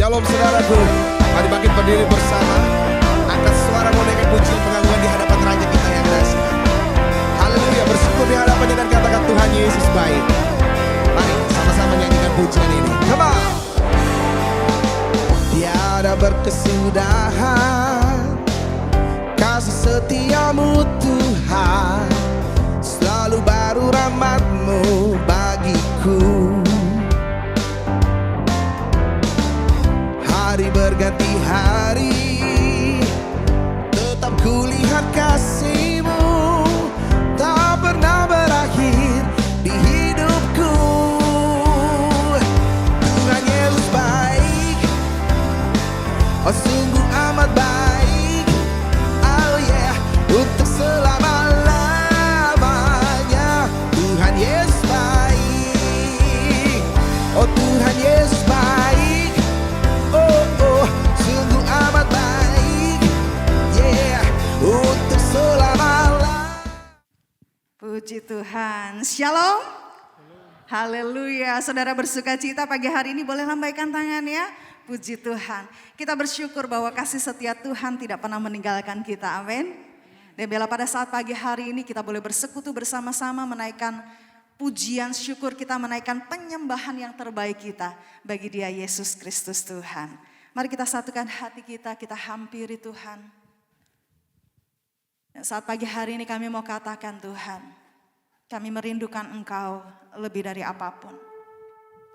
Shalom saudaraku, mari bangkit berdiri bersama, angkat suara menaikkan pujian pengagungan di hadapan Raja kita yang dahsyat. Haleluya, bersyukur di hadapannya dan katakan Tuhan Yesus baik. Mari sama-sama nyanyikan pujian ini. Come on. Tiada berkesudahan kasih setiamu Tuhan, selalu baru rahmat-Mu bagiku. Hari berganti hari, tetap kulihat kasih-Mu tak pernah berakhir di hidupku. Tuhan Yesus baik, oh sungguh amat baik. Oh yeah, untuk selama-lamanya. Tuhan Yesus baik, oh Tuhan Yesus baik. Oh, sungguh amat baik, yeah, untuk selama-lamanya. Puji Tuhan, shalom. Haleluya, saudara bersuka cita pagi hari ini boleh lambaikan tangan ya. Puji Tuhan, kita bersyukur bahwa kasih setia Tuhan tidak pernah meninggalkan kita, amin. Dan bila pada saat pagi hari ini kita boleh bersekutu bersama-sama menaikkan pujian syukur kita, menaikkan penyembahan yang terbaik kita bagi Dia Yesus Kristus Tuhan. Mari kita satukan hati kita hampiri Tuhan. Dan saat pagi hari ini kami mau katakan Tuhan, kami merindukan Engkau lebih dari apapun.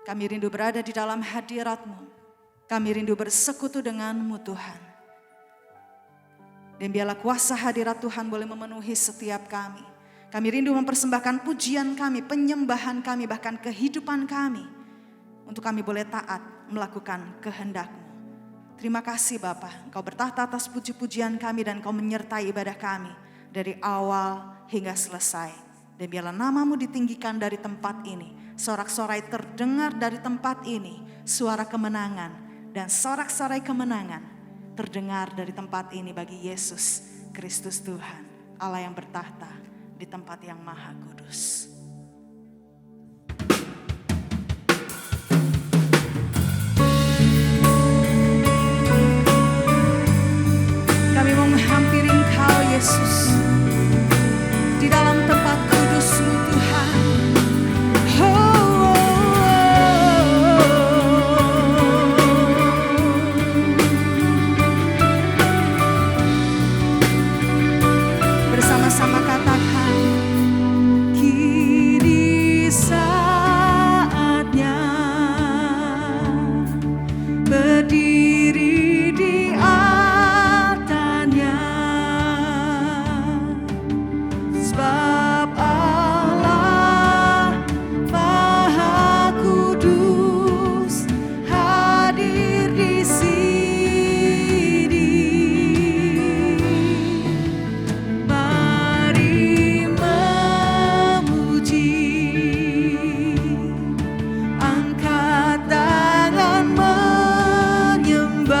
Kami rindu berada di dalam hadirat-Mu. Kami rindu bersekutu dengan-Mu Tuhan. Dan biarlah kuasa hadirat Tuhan boleh memenuhi setiap kami. Kami rindu mempersembahkan pujian kami, penyembahan kami, bahkan kehidupan kami. Untuk kami boleh taat melakukan kehendak-Mu. Terima kasih Bapa, Engkau bertahta atas puji-pujian kami dan Engkau menyertai ibadah kami dari awal hingga selesai. Dan biarlah nama-Mu ditinggikan dari tempat ini. Sorak-sorai terdengar dari tempat ini, suara kemenangan dan sorak-sorai kemenangan terdengar dari tempat ini bagi Yesus Kristus Tuhan, Allah yang bertahta di tempat yang maha kudus. Kami mau menghampiri Engkau Yesus di dalam tempat kudus-Mu Tuhan. Bersama-sama katakan, kini saatnya berdiri di altarnya, sebab Allah Maha Kudus hadir di sini. Mari memuji, angkat tangan menyembah,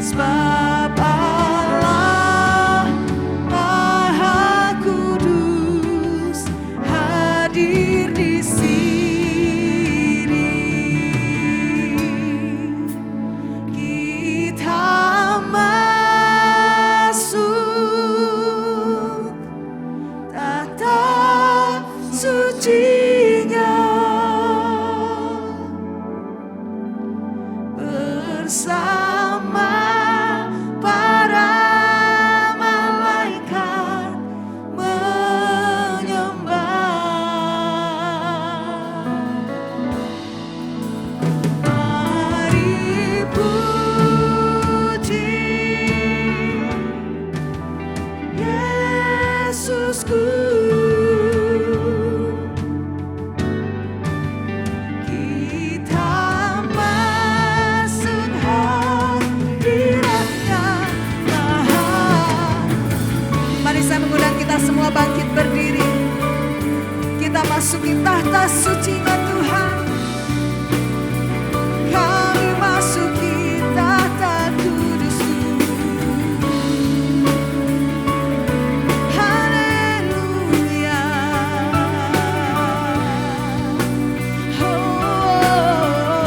sebab Allah Maha Kudus hadir di sini. Kita masuk tatap sucinya bersama para malaikat menyembah. Mari puji Yesusku. Kita masuk hadirat-Nya. Mari saya mengundang kita semua bangkit berdiri. Kita masuki tahta suci-Nya Tuhan. Kami masuki tahta kudus-Mu. Haleluya. Oh.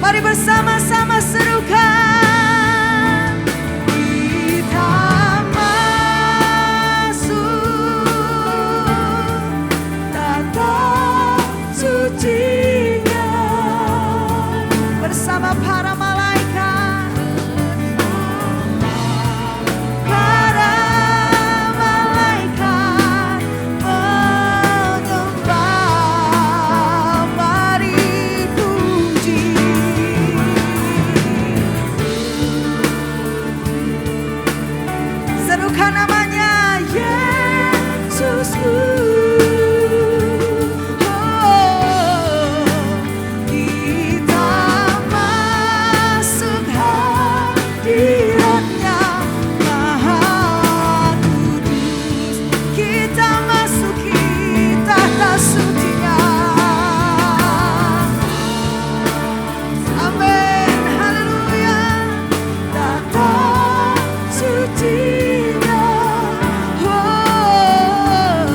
Mari bersama-sama serukan. Kita masuk tatap suci-Nya bersama para malaikat. Para malaikat menyembah, mari puji. Serukan namanya Yesusku. Oh, kita masuk hadirat-Nya Maha Kudus. Kita masuki tahta suci-Nya. Amin, haleluya. Tahta suci-Nya, oh,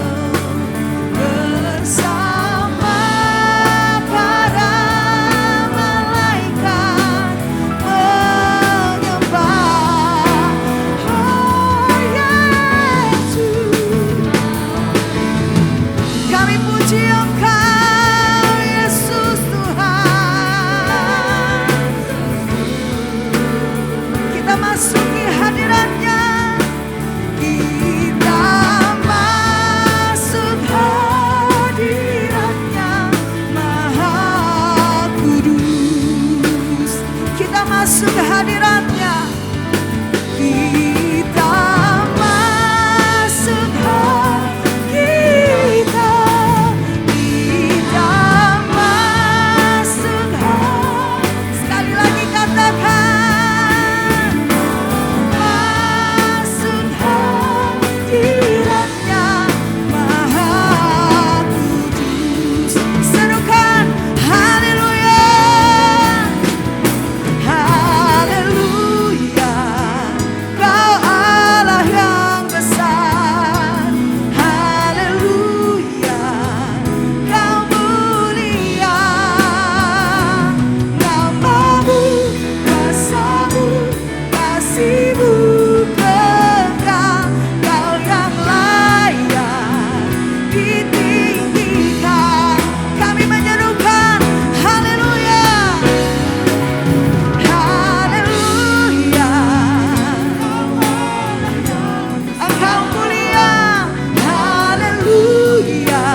bersama para malaikat menyembah, oh Yesus. Kami puji Engkau, Yesus Tuhan. Kita masuki hadirat-Nya. Kita masuk hadirat-Nya Maha Kudus. Kita masuk hadirat-Nya. Kita masuk kita masuk sekali lagi katakan, masuk hadirat-Nya Maha Kudus. Serukan haleluya, haleluya. Kau Allah yang besar, haleluya. Kau mulia, namamu, kuasa-Mu, kasih-Mu kekal. Kau yang layak ditinggikan. Kami menyerukan haleluya, haleluya. Engkau mulia, haleluya.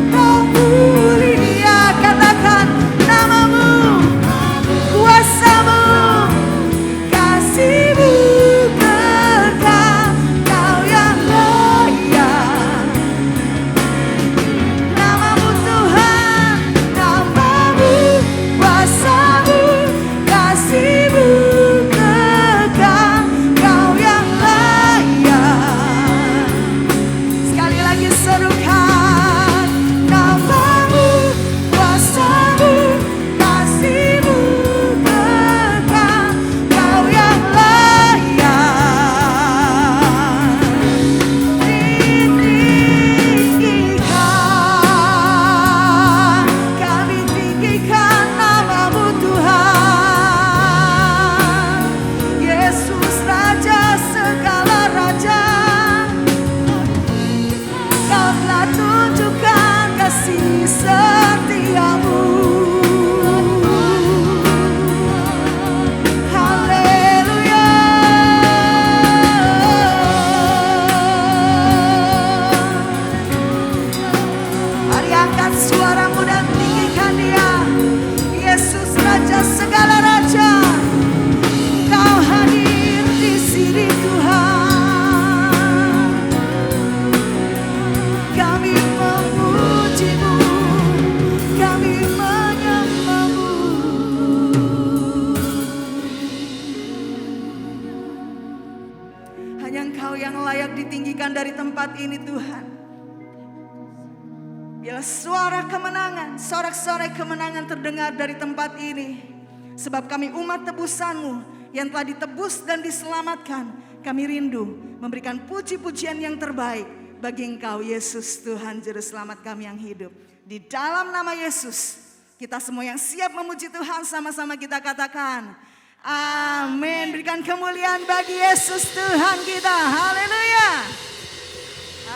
Kau mulia, katakan namamu, kuasa-Mu, kasih-Mu kekal. Kau yang layak, namamu Tuhan, namamu, kuasa-Mu, kasih-Mu kekal. Kau yang layak. Sekali lagi serukan, namamu, kuasa-Mu, kasih-Mu kekal. Kau yang layak ditinggikan. Kami tinggikan namamu Tuhan. Yesus Raja segala raja, Kau telah tunjukkan kasih setia-Mu. Haleluya. Mari angkat suaramu dan tinggikan Dia. Yesus Raja segala raja, Kau hadir di sini Tuhan. Kami memuji-Mu, kami menyembah-Mu. Hanya Engkau yang layak ditinggikan dari tempat ini Tuhan. Biarlah suara kemenangan, sorak-sorai kemenangan terdengar dari tempat ini. Sebab kami umat tebusan-Mu yang telah ditebus dan diselamatkan. Kami rindu memberikan puji-pujian yang terbaik bagi Engkau Yesus Tuhan Juru Selamat kami yang hidup. Di dalam nama Yesus Kita semua yang siap memuji Tuhan sama-sama kita katakan. Amin. Berikan kemuliaan bagi Yesus Tuhan kita. Haleluya.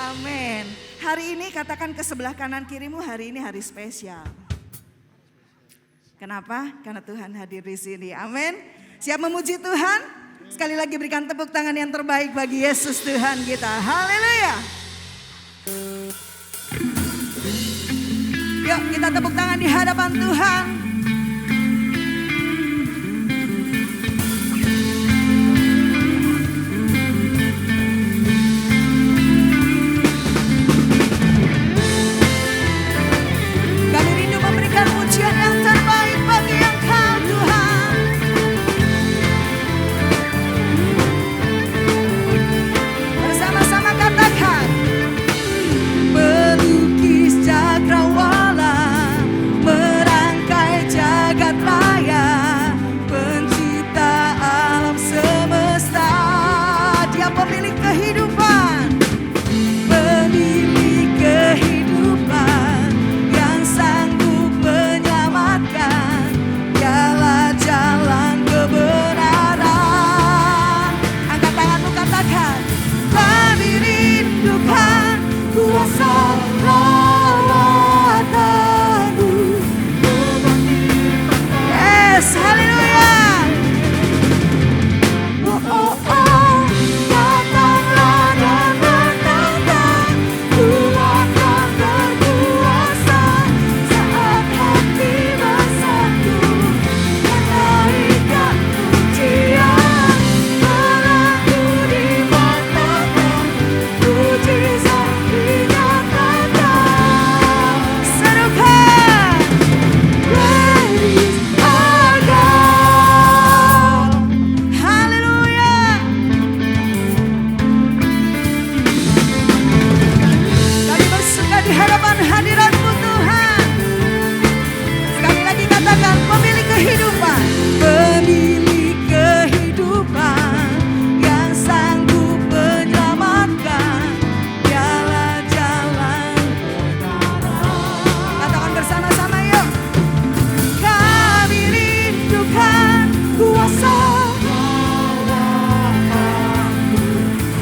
Amin. Hari ini katakan ke sebelah kanan kirimu, hari ini hari spesial. Kenapa? Karena Tuhan hadir di sini. Amin. Siap memuji Tuhan? Sekali lagi berikan tepuk tangan yang terbaik bagi Yesus Tuhan kita. Haleluya. Yuk kita tepuk tangan di hadapan Tuhan. Kami rindu memberikan pujian yang terbaik bagi Engkau Tuhan. Bersama-sama katakan. Pelukis cakrawala, merangkai jagat raya, pencipta alam semesta. Dia pemilik kehidupan, pemilik kehidupan yang sanggup menyelamatkan. Dialah jalan kebenaran. Angkat tanganmu katakan, kami rindukan kuasa lawatanmu. Yes, haleluya. Oh, oh, oh, datanglah dan datanglah, Tuhan berkuasa. Saat hati bersatu, menaikkan pujian, pelaku dimatakan, mujizat dinyatakan. Serukan, great is our God. Haleluya. Kami bersuka di hadapan hadirat-Mu Tuhan. Sekali lagi katakan, pemilik kehidupan, pemilik kehidupan yang sanggup menyelamatkan. Dialah jalan kebenaran. Katakan bersama-sama yuk. Kami rindukan kuasa lawatanmu.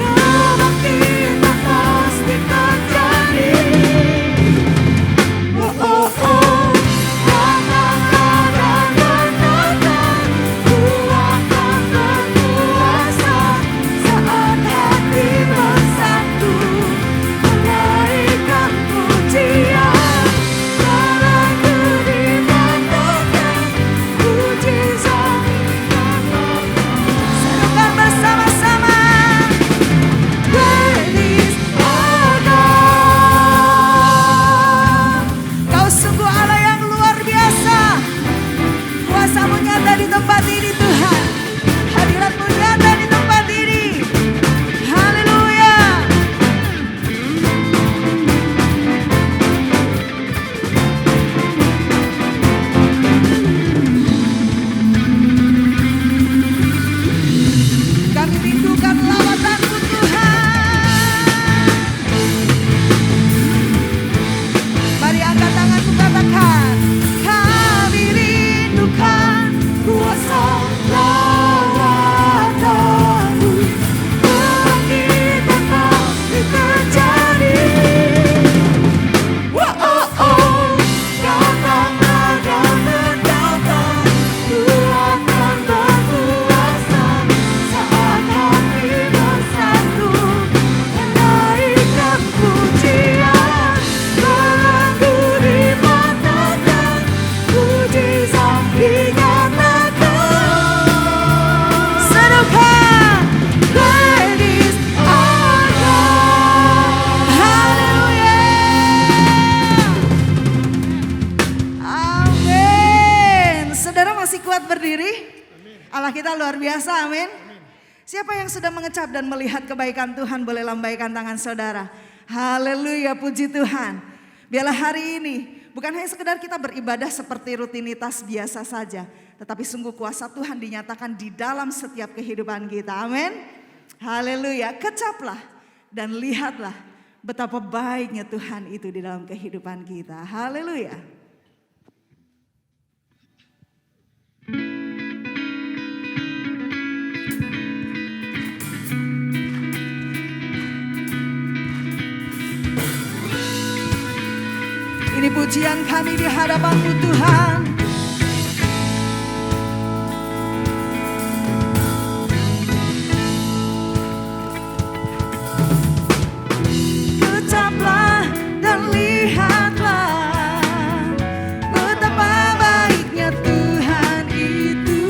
Kebangkitan pasti terjadi. Oh, oh, oh. Datanglah dan datanglah, Tuhan berkuasa. Saat hati bersatu, menaikkan pujian, pelaku dimatakan, mujizat dinyatakan. Serukan bersama-sama, great is our God. Kau sungguh Allah yang luar biasa. Kuasa-Mu nyata di tempat ini Tuhan. Hadirat-Mu nyata di tempat ini. Haleluya. Kami rindukan lawatan-Mu Tuhan. Mari angkat tanganmu katakan, kami rindukan kuasa lawatanmu. Kebangkitan pasti terjadi. Oh, oh, oh. Datanglah dan datanglah, Tuhan berkuasa. Saat hati bersatu, menaikkan pujian, pelaku dimatakan, mujizat dinyatakan. Serukan, great is our God. Haleluya. Amin. Saudara masih kuat berdiri? Allah kita luar biasa, amin. Siapa yang sudah mengecap dan melihat kebaikan Tuhan boleh lambaikan tangan saudara. Haleluya, puji Tuhan. Biarlah hari ini bukan hanya sekedar kita beribadah seperti rutinitas biasa saja, tetapi sungguh kuasa Tuhan dinyatakan di dalam setiap kehidupan kita. Amin. Haleluya. Kecaplah dan lihatlah betapa baiknya Tuhan itu di dalam kehidupan kita. Haleluya. pujian kami di hadapan-Mu Tuhan. Ucaplah dan lihatlah betapa baiknya Tuhan itu.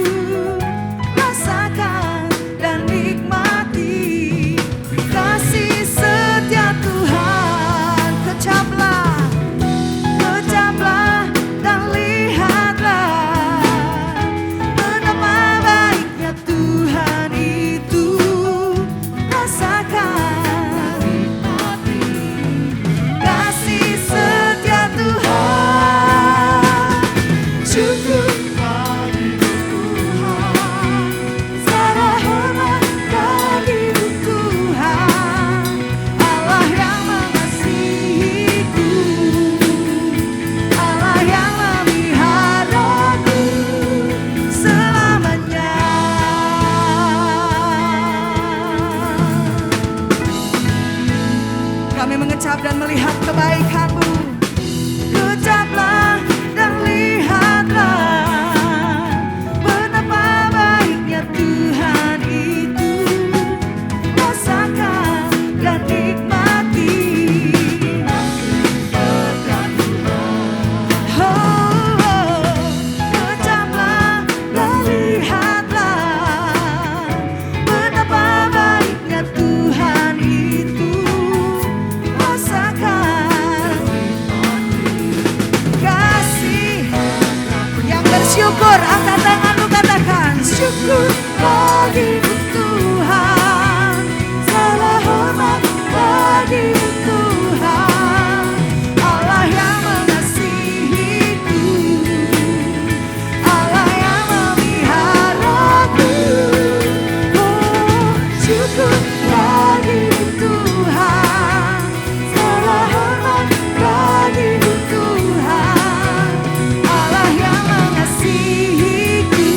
Rasakan dan nikmati kasih setia Tuhan. Kecaplah dan lihatlah betapa baiknya Tuhan itu. Rasakan kasih setia Tuhan. Syukur bagimu Tuhan, segala hormat bagimu Tuhan, Allah yang mengasihiku, Allah yang memeliharaku selamanya. Kami mengecap dan melihat kebaikan-Mu. Ucaplah dan lihatlah betapa baiknya Tuhan itu. Rasakan dan nikmati. Ucaplah dan lihatlah betapa baiknya Tuhan itu. Rasakan kasih. Yang bersyukur, angkat tanganmu, katakan syukur bagimu Tuhan, segala hormat bagimu Tuhan, Allah yang mengasihiku, Allah yang memeliharaku. Oh, syukur bagimu Tuhan, segala hormat bagimu Tuhan, Allah yang mengasihiku,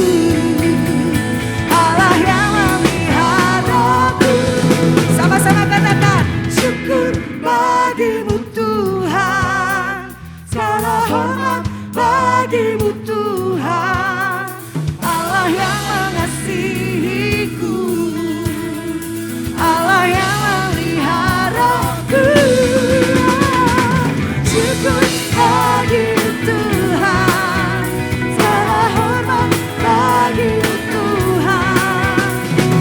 Allah yang memeliharaku. Sama-sama katakan syukur bagimu Tuhan, segala hormat bagimu Tuhan, Allah yang mengasihiku, Allah yang memeliharaku. Syukur bagimu Tuhan, segala hormat bagimu Tuhan,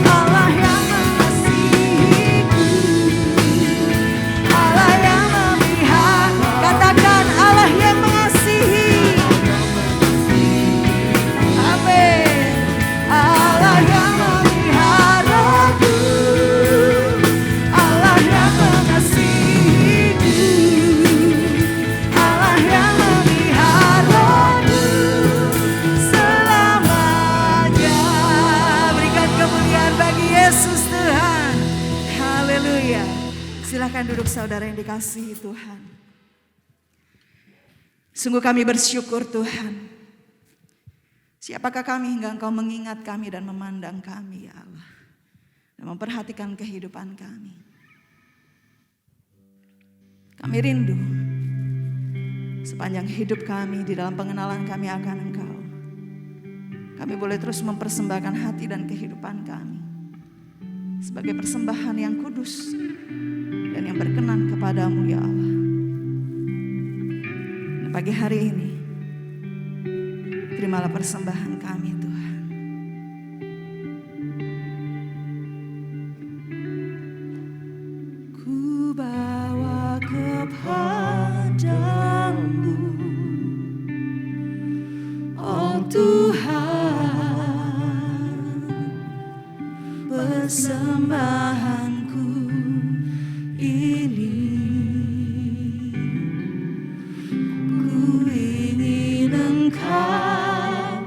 Allah yang mengasihiku, Allah yang memelihara. Katakan Allah yang mengasihi. Amin. Allah yang memeliharaku, Allah yang mengasihiku, Allah yang memeliharaku selamanya. Berikan kemuliaan bagi Yesus Tuhan. Haleluya. Silakan duduk saudara yang dikasihi Tuhan. Sungguh kami bersyukur Tuhan. Siapakah kami hingga Engkau mengingat kami dan memandang kami ya Allah, dan memperhatikan kehidupan kami. Kami rindu sepanjang hidup kami di dalam pengenalan kami akan Engkau. Kami boleh terus mempersembahkan hati dan kehidupan kami sebagai persembahan yang kudus dan yang berkenan kepadamu ya Allah. Dan pagi hari ini terimalah persembahan kami Tuhan. Ku bawa kepadamu, oh Tuhan, persembahanku ini. Ku ingin Engkau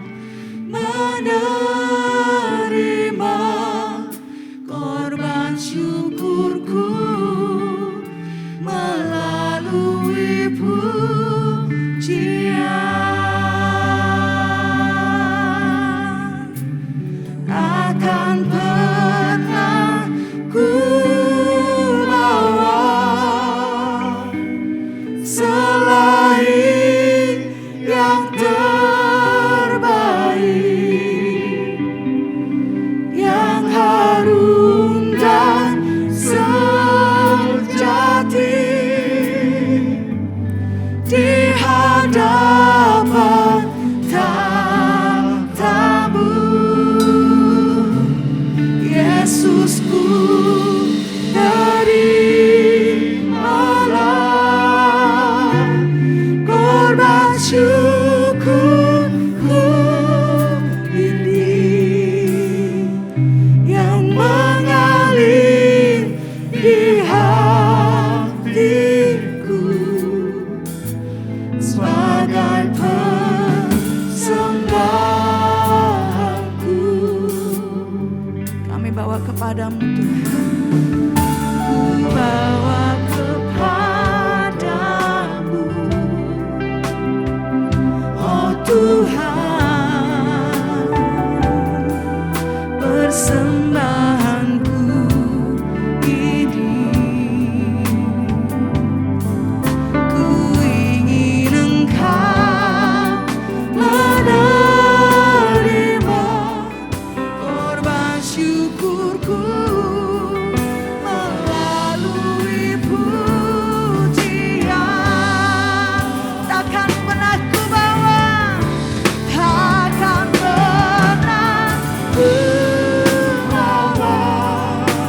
sejati di hadapan tahtamu, Yesusku, terimalah korban syukurku ini yang mengalir di hatiku sebagai persembahanku. Kami bawa kepadamu Tuhan, ku bawa kepadamu, oh Tuhan, persembahanku ini. Ku ingin Engkau menerima korban syukurku melalui pujian. Takkan pernah ku bawa, takkan pernah ku bawa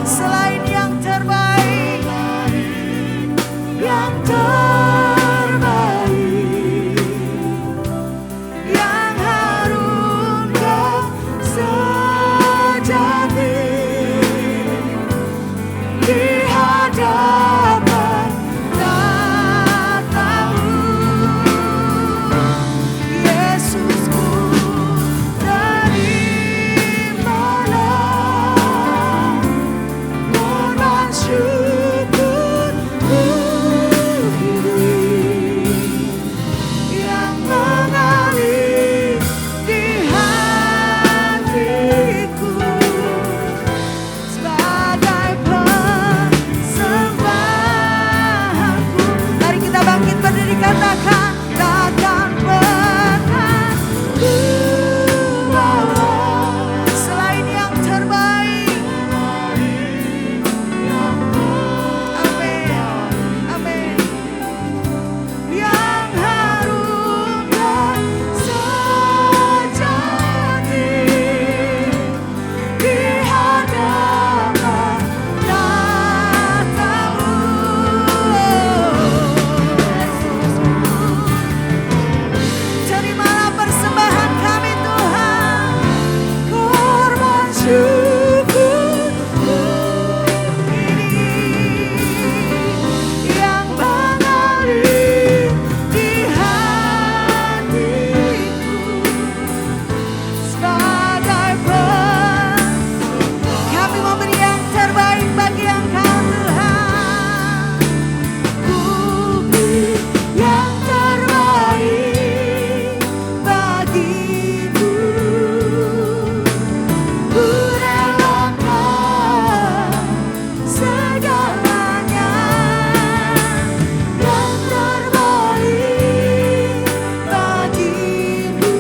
selain yang terbaik, yang terbaik, yang harum dan sejati di hadapan tahtamu, Yesusku, terimalah korban syukurku ini yang mengalir di hatiku sebagai persembahanku. Mari kita bangkit berdiri, katakan, takkan pernah ku bawa selain yang terbaik. Amin, amin. Yang harum dan sejati di hadapan tahtamu, terimalah persembahan kami Tuhan, korban syukurku ini yang mengalir di hatiku sebagai kami memberi yang terbaik bagi Engkau Tuhan. Ku beri yang terbaik bagimu, ku relakan segalanya, yang terbaik bagimu,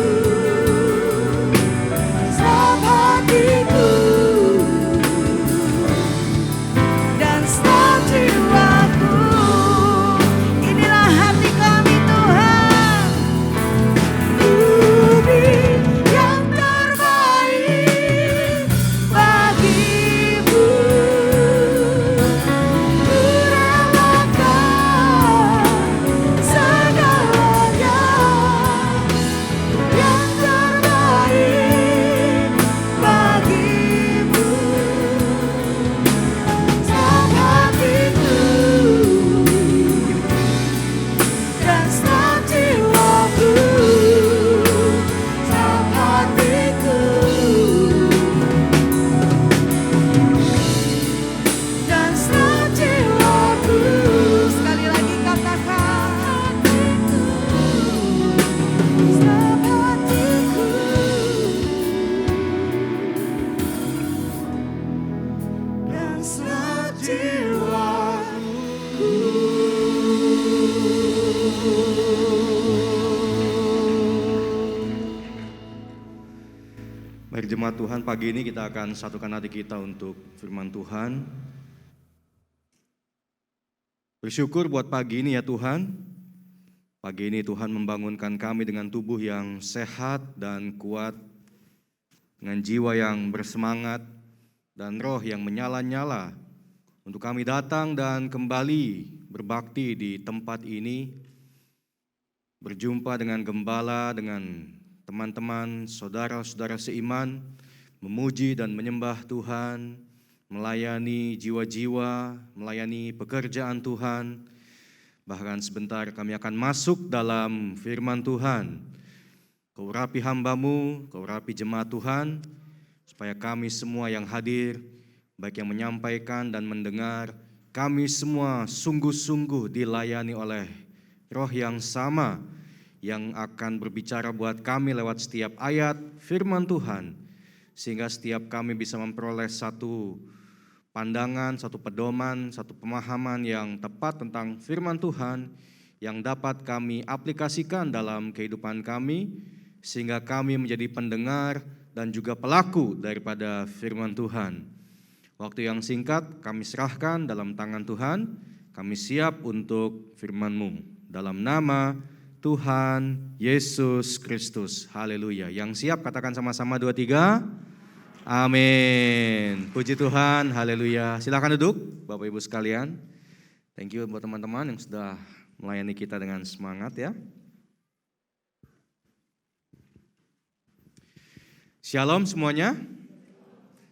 setiap hatiku dan setiap jiwaku. Inilah hati kami Tuhan, ku beri yang terbaik bagimu, ku relakan segalanya, yang terbaik bagimu, setiap hatiku dan setiap jiwaku, setiap hatiku dan setiap jiwaku. Sekali lagi katakan, setiap hatiku dan setiap jiwaku. Baik jemaat Tuhan, pagi ini kita akan satukan hati kita untuk firman Tuhan. Bersyukur buat pagi ini ya Tuhan. Pagi ini Tuhan membangunkan kami dengan tubuh yang sehat dan kuat, dengan jiwa yang bersemangat dan roh yang menyala-nyala untuk kami datang dan kembali berbakti di tempat ini, berjumpa dengan gembala, dengan teman-teman, saudara-saudara seiman, memuji dan menyembah Tuhan, melayani jiwa-jiwa, melayani pekerjaan Tuhan. Bahkan sebentar kami akan masuk dalam firman Tuhan. Kau urapi hamba-Mu, Kau urapi jemaat Tuhan, supaya kami semua yang hadir, baik yang menyampaikan dan mendengar, kami semua sungguh-sungguh dilayani oleh Roh yang sama, yang akan berbicara buat kami lewat setiap ayat firman Tuhan, sehingga setiap kami bisa memperoleh satu pandangan, satu pedoman, satu pemahaman yang tepat tentang firman Tuhan yang dapat kami aplikasikan dalam kehidupan kami, sehingga kami menjadi pendengar dan juga pelaku daripada firman Tuhan. Waktu yang singkat kami serahkan dalam tangan Tuhan, kami siap untuk firman-Mu. Dalam nama Tuhan Yesus Kristus, haleluya. Yang siap katakan sama-sama 2, 3. Amin. Puji Tuhan, haleluya. Silakan duduk Bapak Ibu sekalian. Thank you buat teman-teman yang sudah melayani kita dengan semangat ya. Shalom semuanya.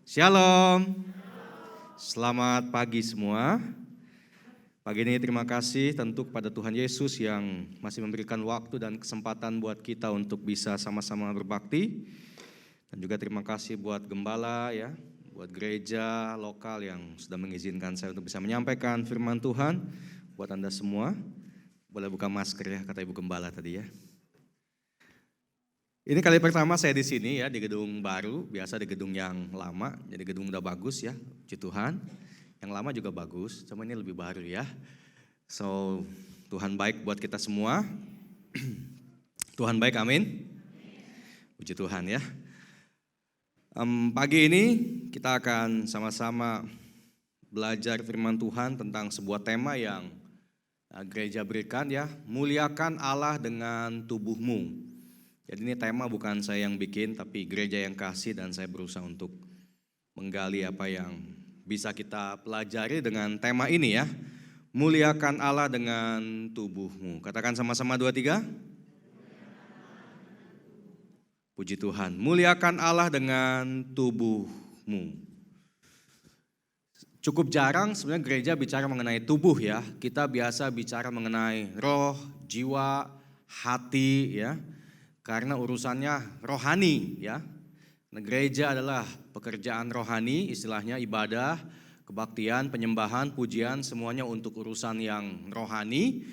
Shalom. Selamat pagi semua. Pagi ini terima kasih tentu kepada Tuhan Yesus yang masih memberikan waktu dan kesempatan buat kita untuk bisa sama-sama berbakti. Dan juga terima kasih buat gembala ya, buat gereja lokal yang sudah mengizinkan saya untuk bisa menyampaikan firman Tuhan. Buat Anda semua, boleh buka masker ya, kata Ibu Gembala tadi ya. Ini kali pertama saya di sini ya, di gedung baru, biasa di gedung yang lama, jadi gedung udah bagus ya, puji Tuhan. Yang lama juga bagus, cuma ini lebih baru ya. So, Tuhan baik buat kita semua. Tuhan baik, amin. Puji Tuhan ya. Pagi ini kita akan sama-sama belajar firman Tuhan tentang sebuah tema yang gereja berikan ya, muliakan Allah dengan tubuhmu. Jadi ini tema bukan saya yang bikin, tapi gereja yang kasih, dan saya berusaha untuk menggali apa yang bisa kita pelajari dengan tema ini ya. Muliakan Allah dengan tubuhmu. Katakan sama-sama 2, 3. Puji Tuhan. Muliakan Allah dengan tubuhmu. Cukup jarang sebenarnya gereja bicara mengenai tubuh ya. Kita biasa bicara mengenai roh, jiwa, hati ya. Karena urusannya rohani ya. Nah, gereja adalah pekerjaan rohani, istilahnya ibadah, kebaktian, penyembahan, pujian, semuanya untuk urusan yang rohani,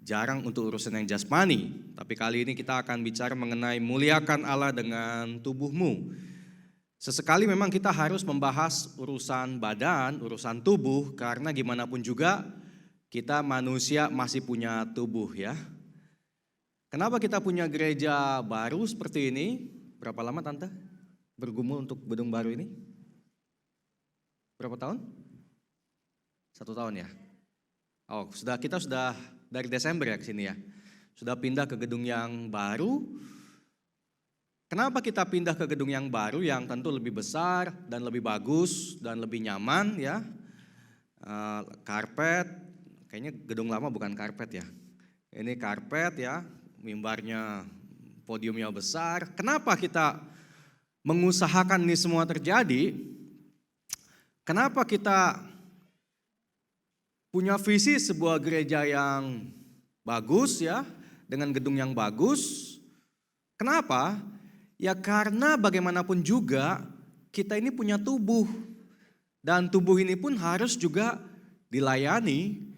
jarang untuk urusan yang jasmani. Tapi kali ini kita akan bicara mengenai muliakan Allah dengan tubuhmu. Sesekali memang kita harus membahas urusan badan, urusan tubuh, karena gimana pun juga kita manusia masih punya tubuh ya. Kenapa kita punya gereja baru seperti ini? Berapa lama Tante bergumul untuk gedung baru ini? Berapa tahun? 1 tahun ya? Oh, kita sudah dari Desember ya ke sini ya. Sudah pindah ke gedung yang baru. Kenapa kita pindah ke gedung yang baru yang tentu lebih besar dan lebih bagus dan lebih nyaman ya. Karpet, kayaknya gedung lama bukan karpet ya. Ini karpet ya, mimbarnya, podiumnya besar. Kenapa kita mengusahakan ini semua terjadi? Kenapa kita punya visi sebuah gereja yang bagus ya, dengan gedung yang bagus? Kenapa? Ya karena bagaimanapun juga kita ini punya tubuh. Dan tubuh ini pun harus juga dilayani.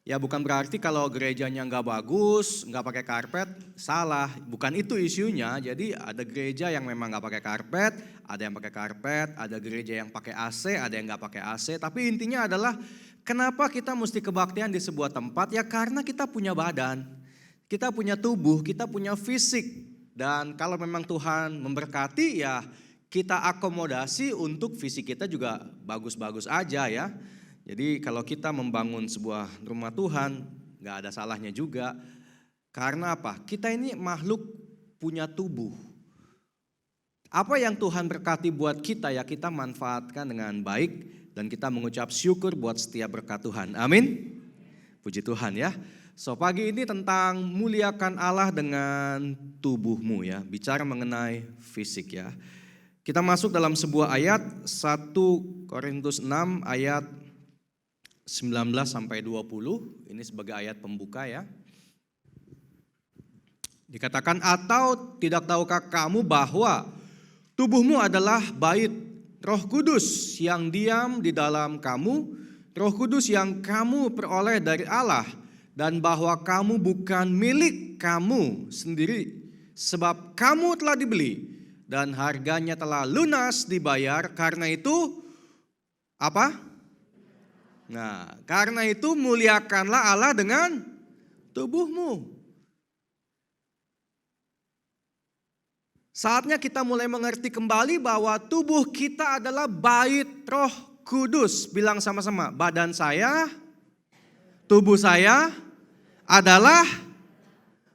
Ya bukan berarti kalau gerejanya nggak bagus, nggak pakai karpet, salah. Bukan itu isunya. Jadi ada gereja yang memang nggak pakai karpet, ada yang pakai karpet, ada gereja yang pakai AC, ada yang nggak pakai AC. Tapi intinya adalah kenapa kita mesti kebaktian di sebuah tempat? Ya karena kita punya badan, kita punya tubuh, kita punya fisik. Dan kalau memang Tuhan memberkati ya kita akomodasi untuk fisik kita juga bagus-bagus aja ya. Jadi kalau kita membangun sebuah rumah Tuhan, gak ada salahnya juga. Karena apa? Kita ini makhluk punya tubuh. Apa yang Tuhan berkati buat kita ya kita manfaatkan dengan baik. Dan kita mengucap syukur buat setiap berkat Tuhan. Amin. Puji Tuhan ya. So pagi ini tentang muliakan Allah dengan tubuhmu ya. Bicara mengenai fisik ya. Kita masuk dalam sebuah ayat 1 Korintus 6 ayat 19 sampai 20. Ini sebagai ayat pembuka ya. Dikatakan, atau tidak tahukah kamu bahwa tubuhmu adalah bait Roh Kudus yang diam di dalam kamu, Roh Kudus yang kamu peroleh dari Allah, dan bahwa kamu bukan milik kamu sendiri, sebab kamu telah dibeli dan harganya telah lunas dibayar. Karena itu apa? Nah, karena itu muliakanlah Allah dengan tubuhmu. Saatnya kita mulai mengerti kembali bahwa tubuh kita adalah bait Roh Kudus. Bilang sama-sama, badan saya, tubuh saya adalah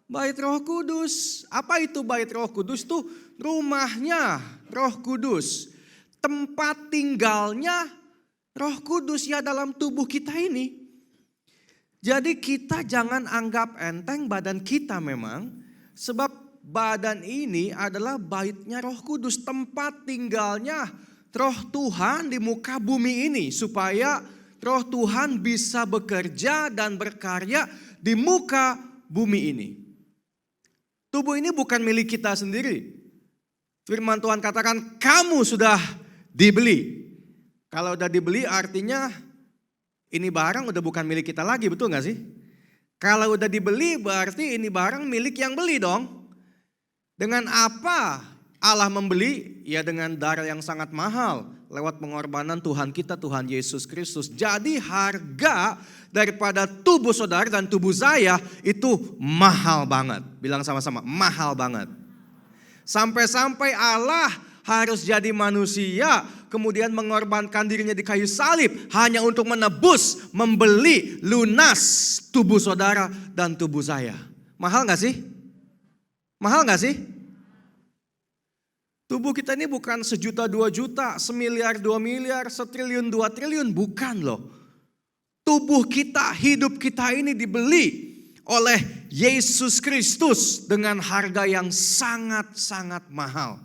bait Roh Kudus. Apa itu bait Roh Kudus? Itu rumahnya Roh Kudus. Tempat tinggalnya Roh Kudus ya dalam tubuh kita ini. Jadi kita jangan anggap enteng badan kita memang, sebab badan ini adalah baitnya Roh Kudus, tempat tinggalnya Roh Tuhan di muka bumi ini, supaya Roh Tuhan bisa bekerja dan berkarya di muka bumi ini. Tubuh ini bukan milik kita sendiri. Firman Tuhan katakan kamu sudah dibeli. Kalau udah dibeli artinya ini barang udah bukan milik kita lagi, betul gak sih? Kalau udah dibeli berarti ini barang milik yang beli dong. Dengan apa Allah membeli? Ya dengan darah yang sangat mahal lewat pengorbanan Tuhan kita, Tuhan Yesus Kristus. Jadi harga daripada tubuh saudara dan tubuh saya itu mahal banget. Bilang sama-sama, mahal banget. Sampai-sampai Allah harus jadi manusia, kemudian mengorbankan dirinya di kayu salib hanya untuk menebus, membeli lunas tubuh saudara dan tubuh saya. Mahal gak sih? Mahal gak sih? Tubuh kita ini bukan 1 juta 2 juta, 1 miliar 2 miliar, 1 triliun 2 triliun, bukan loh. Tubuh kita, hidup kita ini dibeli oleh Yesus Kristus dengan harga yang sangat-sangat mahal.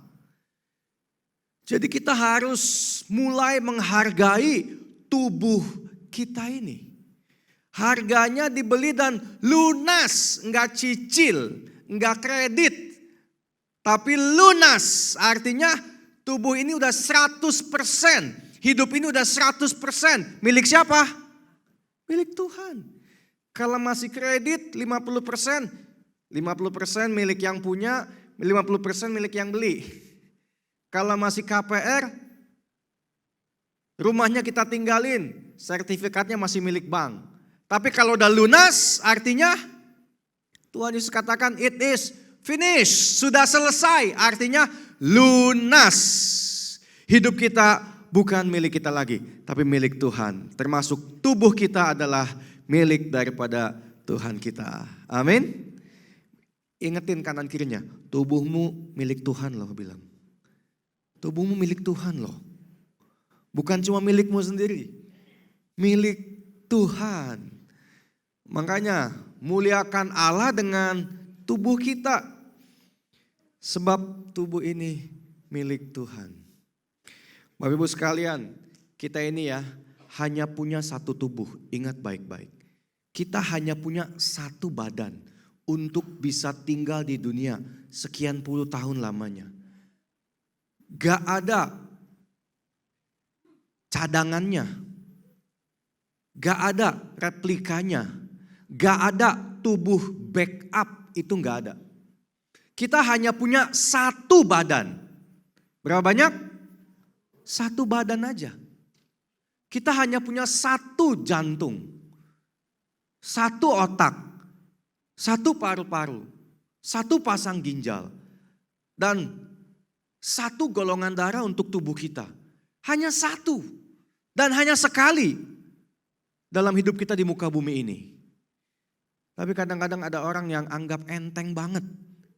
Jadi kita harus mulai menghargai tubuh kita ini. Harganya dibeli dan lunas, enggak cicil, enggak kredit, tapi lunas. Artinya tubuh ini udah 100%, hidup ini udah 100%. Milik siapa? Milik Tuhan. Kalau masih kredit 50%, 50% milik yang punya, 50% milik yang beli. Kalau masih KPR, rumahnya kita tinggalin, sertifikatnya masih milik bank. Tapi kalau udah lunas, artinya Tuhan Yesus katakan it is finished, sudah selesai, artinya lunas. Hidup kita bukan milik kita lagi, tapi milik Tuhan. Termasuk tubuh kita adalah milik daripada Tuhan kita. Amin. Ingetin kanan kirinya, tubuhmu milik Tuhan loh, bilang. Tubuhmu milik Tuhan loh. Bukan cuma milikmu sendiri, milik Tuhan. Makanya muliakan Allah dengan tubuh kita. Sebab tubuh ini milik Tuhan. Bapak Ibu sekalian, kita ini ya hanya punya satu tubuh. Ingat baik-baik. Kita hanya punya satu badan untuk bisa tinggal di dunia sekian puluh tahun lamanya. Gak ada cadangannya. Gak ada replikanya. Gak ada tubuh backup, itu gak ada. Kita hanya punya satu badan. Berapa banyak? Satu badan aja. Kita hanya punya satu jantung, satu otak, satu paru-paru, satu pasang ginjal, dan satu golongan darah untuk tubuh kita. Hanya satu dan hanya sekali. dalam hidup kita di muka bumi ini. Tapi kadang-kadang ada orang yang anggap enteng banget.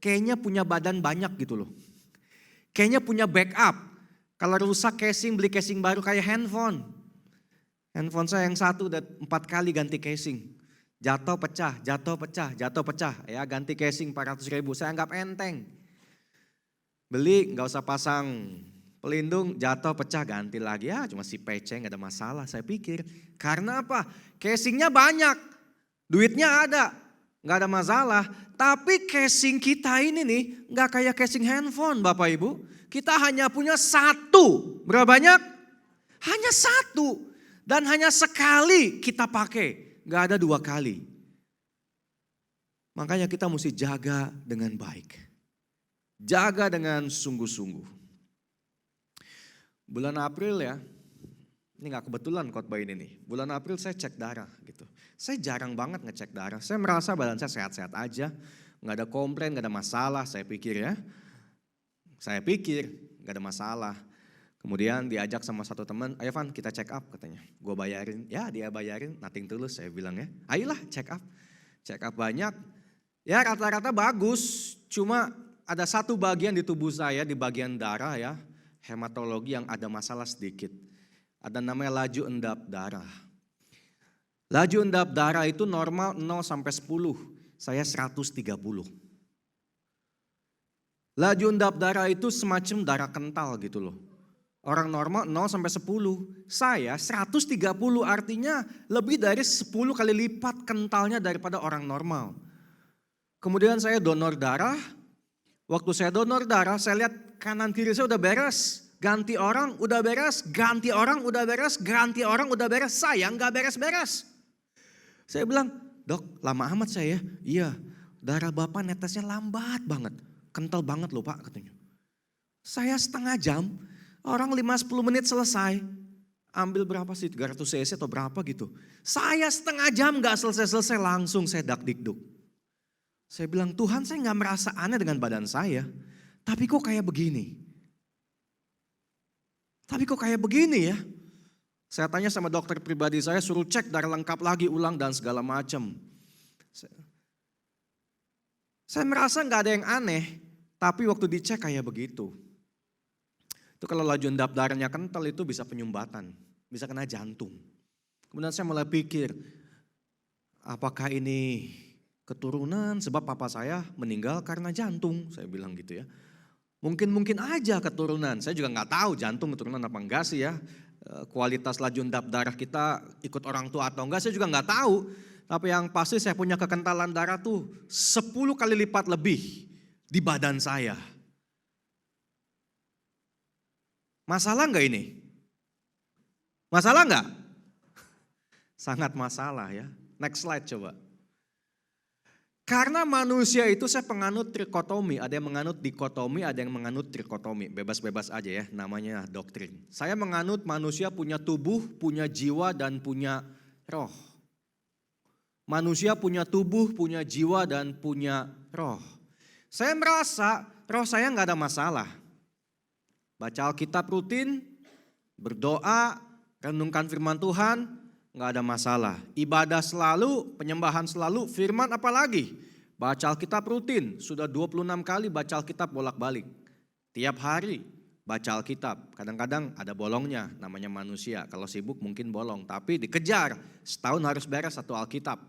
Kayaknya punya badan banyak gitu loh. Kayaknya punya backup. Kalau rusak casing, beli casing baru kayak handphone. Handphone saya yang satu udah 4 kali ganti casing. Jatuh pecah, jatuh pecah, jatuh pecah. Ya ganti casing 400 ribu, saya anggap enteng. Beli gak usah pasang pelindung, jatuh pecah ganti lagi. Ya cuma si PC gak ada masalah saya pikir. Karena apa? Casingnya banyak, duitnya ada, gak ada masalah. Tapi casing kita ini nih gak kayak casing handphone Bapak Ibu. Kita hanya punya satu, berapa banyak? Hanya satu. Dan hanya sekali kita pakai, gak ada 2 kali. Makanya kita mesti jaga dengan baik. Jaga dengan sungguh-sungguh. Bulan April ya, ini gak kebetulan khotbah ini nih. Bulan April saya cek darah gitu. Saya jarang banget ngecek darah. Saya merasa badan saya sehat-sehat aja. Gak ada komplain, gak ada masalah saya pikir ya. Saya pikir gak ada masalah. Kemudian diajak sama satu teman, ayo Van kita check up katanya. Gue bayarin, ya dia bayarin, nothing tulus saya bilang ya. Ayolah check up. Check up banyak, ya rata-rata bagus. Cuma ada satu bagian di tubuh saya, di bagian darah ya. Hematologi yang ada masalah sedikit. Ada namanya laju endap darah. Laju endap darah itu normal 0 sampai 10, saya 130. Laju endap darah itu semacam darah kental gitu loh. Orang normal 0 sampai 10, saya 130 artinya lebih dari 10 kali lipat kentalnya daripada orang normal. Kemudian saya donor darah, waktu saya donor darah saya lihat kanan kiri saya udah beres. Ganti orang udah beres, ganti orang udah beres, ganti orang udah beres. Saya nggak beres-beres. Saya bilang, dok lama amat saya ya. Iya, darah bapak netesnya lambat banget. Kental banget loh pak katanya. Saya setengah jam, orang 5-10 menit selesai. Ambil berapa sih, 300 cc atau berapa gitu. Saya setengah jam gak selesai-selesai langsung saya dak-dikduk. Saya bilang, Tuhan saya gak merasa aneh dengan badan saya. Tapi kok kayak begini? Tapi kok kayak begini ya? Saya tanya sama dokter pribadi saya, suruh cek darah lengkap lagi, ulang dan segala macam. Saya merasa gak ada yang aneh, tapi waktu dicek kayak begitu. Itu kalau laju endap darahnya kental itu bisa penyumbatan, bisa kena jantung. Kemudian saya mulai pikir, apakah ini keturunan sebab papa saya meninggal karena jantung, saya bilang gitu ya. Mungkin aja keturunan, saya juga gak tahu jantung keturunan apa enggak sih ya. Kualitas laju endap darah kita ikut orang tua atau enggak saya juga gak tahu. Tapi yang pasti saya punya kekentalan darah tuh 10 kali lipat lebih di badan saya. Masalah enggak ini? Masalah enggak? Sangat masalah ya. Next slide coba. Karena manusia itu saya penganut trikotomi, ada yang menganut dikotomi, ada yang menganut trikotomi. Bebas-bebas aja ya, namanya doktrin. Saya menganut manusia punya tubuh, punya jiwa dan punya roh. Manusia punya tubuh, punya jiwa dan punya roh. Saya merasa roh saya nggak ada masalah. Baca Alkitab rutin, berdoa, renungkan firman Tuhan, nggak ada masalah. Ibadah selalu, penyembahan selalu, firman apalagi. Baca Alkitab rutin, sudah 26 kali baca Alkitab bolak-balik. Tiap hari baca Alkitab, kadang-kadang ada bolongnya, namanya manusia. Kalau sibuk mungkin bolong, tapi dikejar, setahun harus beres satu Alkitab.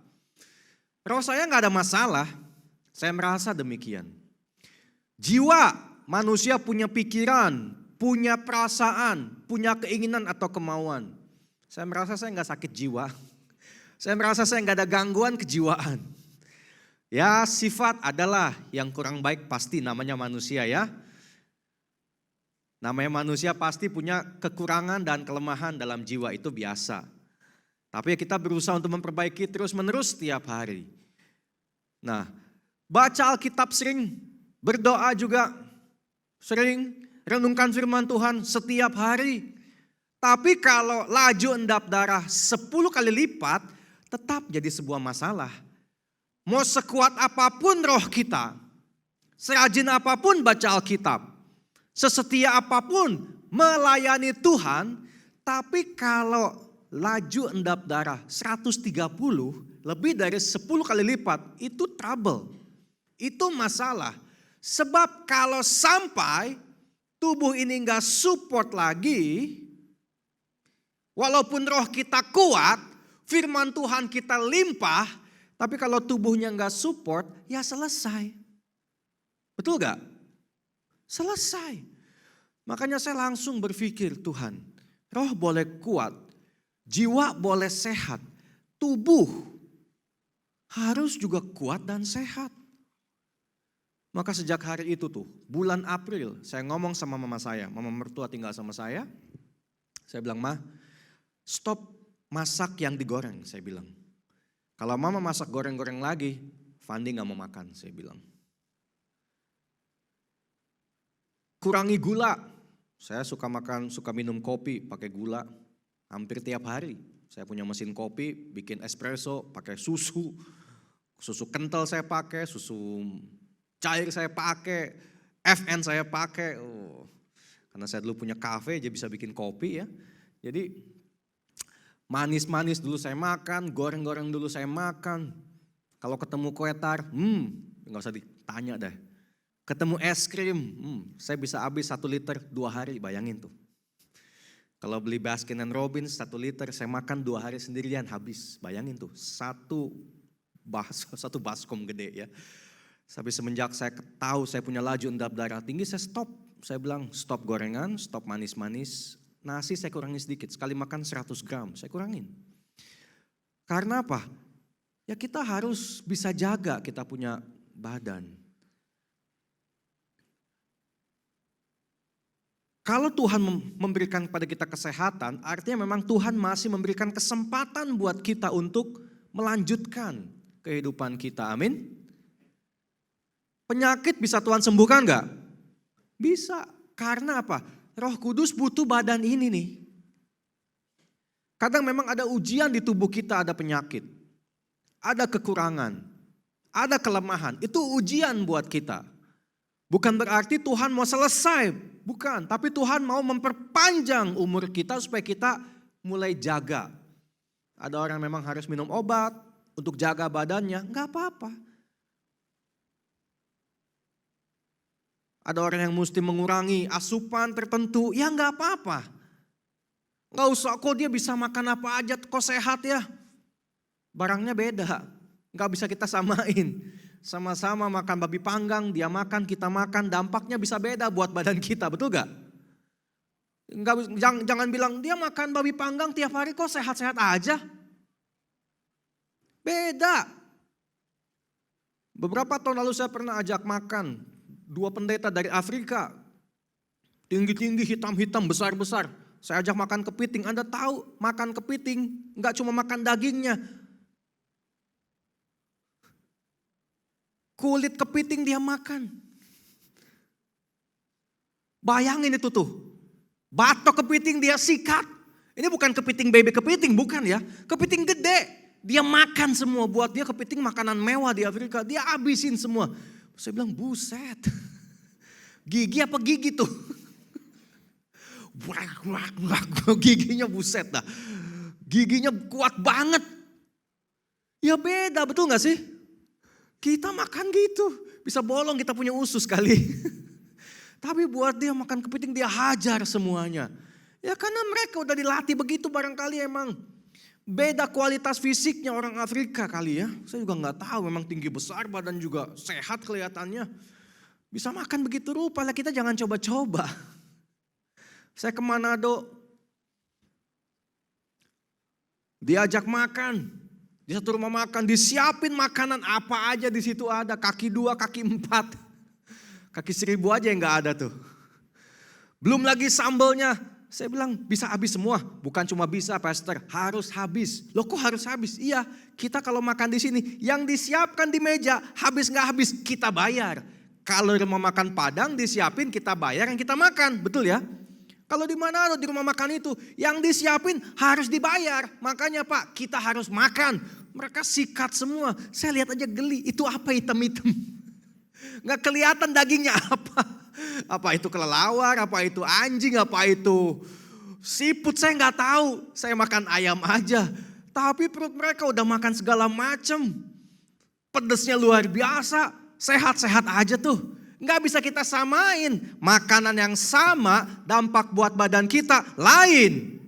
Roh saya nggak ada masalah, saya merasa demikian. Jiwa, manusia punya pikiran, punya perasaan, punya keinginan atau kemauan. Saya merasa saya nggak sakit jiwa. Saya merasa saya nggak ada gangguan kejiwaan. Ya sifat adalah yang kurang baik pasti namanya manusia ya. Namanya manusia pasti punya kekurangan dan kelemahan dalam jiwa itu biasa. Tapi kita berusaha untuk memperbaiki terus menerus setiap hari. Nah baca Alkitab sering, berdoa juga sering, renungkan firman Tuhan setiap hari. Tapi kalau laju endap darah 10 kali lipat tetap jadi sebuah masalah. Mau sekuat apapun roh kita, serajin apapun baca Alkitab, sesetia apapun melayani Tuhan, tapi kalau laju endap darah 130, lebih dari 10 kali lipat, itu trouble. Itu masalah. Sebab kalau sampai tubuh ini enggak support lagi, walaupun roh kita kuat, firman Tuhan kita limpah, tapi kalau tubuhnya enggak support, ya selesai. Betul gak? Selesai. Makanya saya langsung berpikir, Tuhan, roh boleh kuat, jiwa boleh sehat, tubuh harus juga kuat dan sehat. Maka sejak hari itu tuh, bulan April, saya ngomong sama mama saya, mama mertua tinggal sama saya bilang, "Ma, stop masak yang digoreng," saya bilang. "Kalau mama masak goreng-goreng lagi, Fandi gak mau makan," saya bilang. Kurangi gula, saya suka minum kopi pakai gula hampir tiap hari. Saya punya mesin kopi, bikin espresso, pakai susu kental saya pakai, susu cair saya pakai, FN saya pakai. Karena saya dulu punya kafe, jadi bisa bikin kopi ya. Jadi manis-manis dulu saya makan, goreng-goreng dulu saya makan. Kalau ketemu kue tar, nggak usah ditanya deh. Ketemu es krim, saya bisa habis 1 liter 2 hari, bayangin tuh. Kalau beli Baskin and Robbins 1 liter, saya makan 2 hari sendirian habis, bayangin tuh. Satu baskom gede ya. Tapi semenjak saya tahu saya punya laju endap darah tinggi, saya stop. Saya bilang stop gorengan, stop manis-manis. Nasi saya kurangi sedikit, sekali makan 100 gram, saya kurangin. Karena apa? Ya kita harus bisa jaga kita punya badan. Kalau Tuhan memberikan kepada kita kesehatan, artinya memang Tuhan masih memberikan kesempatan buat kita untuk melanjutkan kehidupan kita, amin. Penyakit bisa Tuhan sembuhkan enggak? Bisa, karena apa? Roh Kudus butuh badan ini nih. Kadang memang ada ujian di tubuh kita, ada penyakit, ada kekurangan, ada kelemahan, itu ujian buat kita. Bukan berarti Tuhan mau selesai, bukan. Tapi Tuhan mau memperpanjang umur kita supaya kita mulai jaga. Ada orang memang harus minum obat untuk jaga badannya, enggak apa-apa. Ada orang yang mesti mengurangi asupan tertentu, ya enggak apa-apa. Enggak usah, kok dia bisa makan apa aja, kok sehat ya. Barangnya beda, enggak bisa kita samain. Sama-sama makan babi panggang, dia makan, kita makan, dampaknya bisa beda buat badan kita, betul gak? Jangan bilang dia makan babi panggang tiap hari kok sehat-sehat aja. Beda. Beberapa tahun lalu saya pernah ajak makan 2 pendeta dari Afrika. Tinggi-tinggi, hitam-hitam, besar-besar. Saya ajak makan kepiting, Anda tahu makan kepiting gak cuma makan dagingnya. Kulit kepiting dia makan. Bayangin itu tuh. Batok kepiting dia sikat. Ini bukan kepiting baby kepiting, bukan ya. Kepiting gede. Dia makan semua. Buat dia kepiting makanan mewah di Afrika. Dia habisin semua. Saya bilang buset. Gigi apa gigi tuh? Giginya buset dah. Giginya kuat banget. Ya beda, betul gak sih? Kita makan gitu, bisa bolong kita punya usus kali. Tapi buat dia makan kepiting dia hajar semuanya. Ya karena mereka udah dilatih begitu barangkali emang. Beda kualitas fisiknya orang Afrika kali ya. Saya juga gak tahu, memang tinggi besar badan juga sehat kelihatannya. Bisa makan begitu rupa lah, kita jangan coba-coba. Saya ke Manado, diajak makan. Di satu rumah makan, disiapin makanan apa aja di situ ada. Kaki 2, kaki 4. Kaki 1000 aja yang gak ada tuh. Belum lagi sambalnya. Saya bilang bisa habis semua. Bukan cuma bisa pastor, harus habis. Loh kok harus habis? Iya, kita kalau makan di sini, yang disiapkan di meja habis gak habis kita bayar. Kalau rumah makan Padang disiapin kita bayar yang kita makan, betul ya? Kalau di mana di rumah makan itu yang disiapin harus dibayar. Makanya Pak, kita harus makan. Mereka sikat semua. Saya lihat aja geli. Itu apa hitam-hitam? Gak kelihatan dagingnya apa. Apa itu kelelawar, apa itu anjing, apa itu Siput saya nggak tahu, saya makan ayam aja. Tapi perut mereka udah makan segala macam. Pedesnya luar biasa, sehat-sehat aja tuh. Nggak bisa kita samain. Makanan yang sama, dampak buat badan kita lain.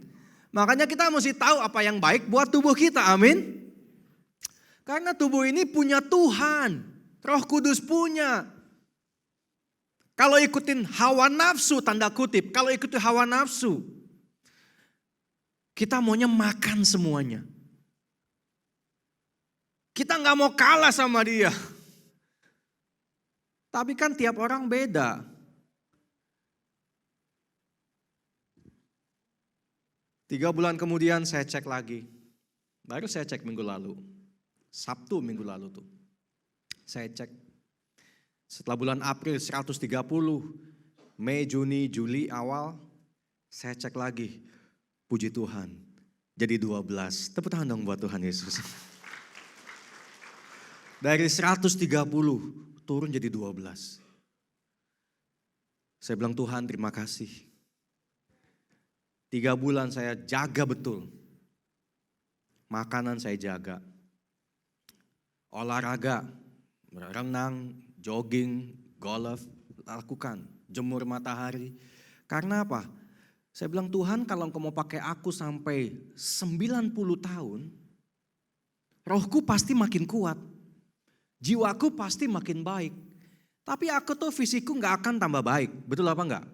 Makanya kita mesti tahu apa yang baik buat tubuh kita, amin. Karena tubuh ini punya Tuhan, Roh Kudus punya. Kalau ikutin hawa nafsu, tanda kutip, kalau ikutin hawa nafsu, kita maunya makan semuanya. Kita nggak mau kalah sama dia. Tapi kan tiap orang beda. Tiga bulan kemudian saya cek lagi. Baru saya cek minggu lalu. Sabtu minggu lalu tuh. Saya cek. Setelah bulan April 130. Mei, Juni, Juli awal. Saya cek lagi. Puji Tuhan. Jadi 12. Tepuk tangan dong buat Tuhan Yesus. Dari 130 turun jadi 12. Saya bilang Tuhan terima kasih. 3 bulan saya jaga betul. Makanan saya jaga. Olahraga, berenang, jogging, golf, lakukan. Jemur matahari. Karena apa? Saya bilang Tuhan kalau engkau mau pakai aku sampai 90 tahun, rohku pasti makin kuat. Jiwaku pasti makin baik. Tapi aku tuh fisikku gak akan tambah baik. Betul apa enggak?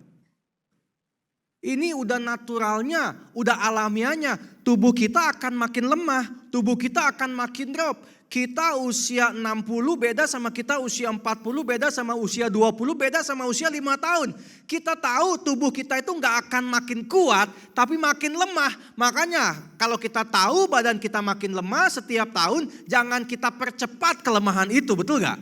Ini udah naturalnya, udah alamiahnya. Tubuh kita akan makin lemah. Tubuh kita akan makin drop. Kita usia 60 beda sama kita usia 40, beda sama usia 20, beda sama usia 5 tahun. Kita tahu tubuh kita itu gak akan makin kuat, tapi makin lemah. Makanya kalau kita tahu badan kita makin lemah setiap tahun, jangan kita percepat kelemahan itu, betul gak?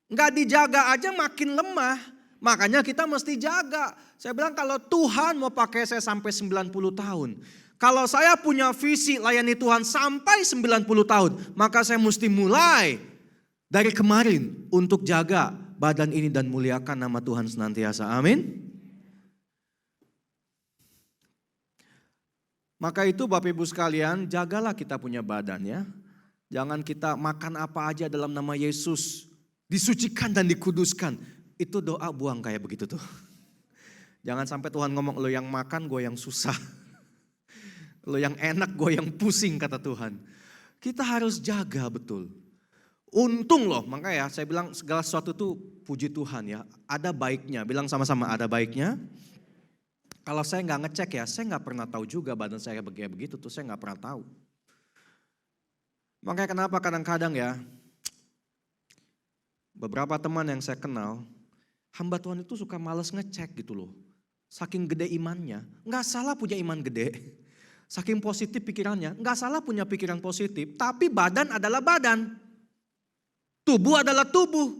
Gak dijaga aja makin lemah, makanya kita mesti jaga. Saya bilang kalau Tuhan mau pakai saya sampai 90 tahun. Kalau saya punya visi layani Tuhan sampai 90 tahun, maka saya mesti mulai dari kemarin untuk jaga badan ini dan muliakan nama Tuhan senantiasa. Amin. Maka itu Bapak Ibu sekalian, jagalah kita punya badan ya. Jangan kita makan apa aja dalam nama Yesus, disucikan dan dikuduskan. Itu doa buang kayak begitu tuh. Jangan sampai Tuhan ngomong lo yang makan, gue yang susah. Lo yang enak, gue yang pusing kata Tuhan. Kita harus jaga betul. Untung loh, makanya saya bilang segala sesuatu tuh puji Tuhan ya. Ada baiknya, bilang sama-sama ada baiknya. Kalau saya nggak ngecek ya, saya nggak pernah tahu juga badan saya kayak begitu tuh, saya nggak pernah tahu. Makanya kenapa kadang-kadang ya, beberapa teman yang saya kenal, hamba Tuhan itu suka males ngecek gitu loh. Saking gede imannya, nggak salah punya iman gede. Saking positif pikirannya, nggak salah punya pikiran positif, tapi badan adalah badan. Tubuh adalah tubuh.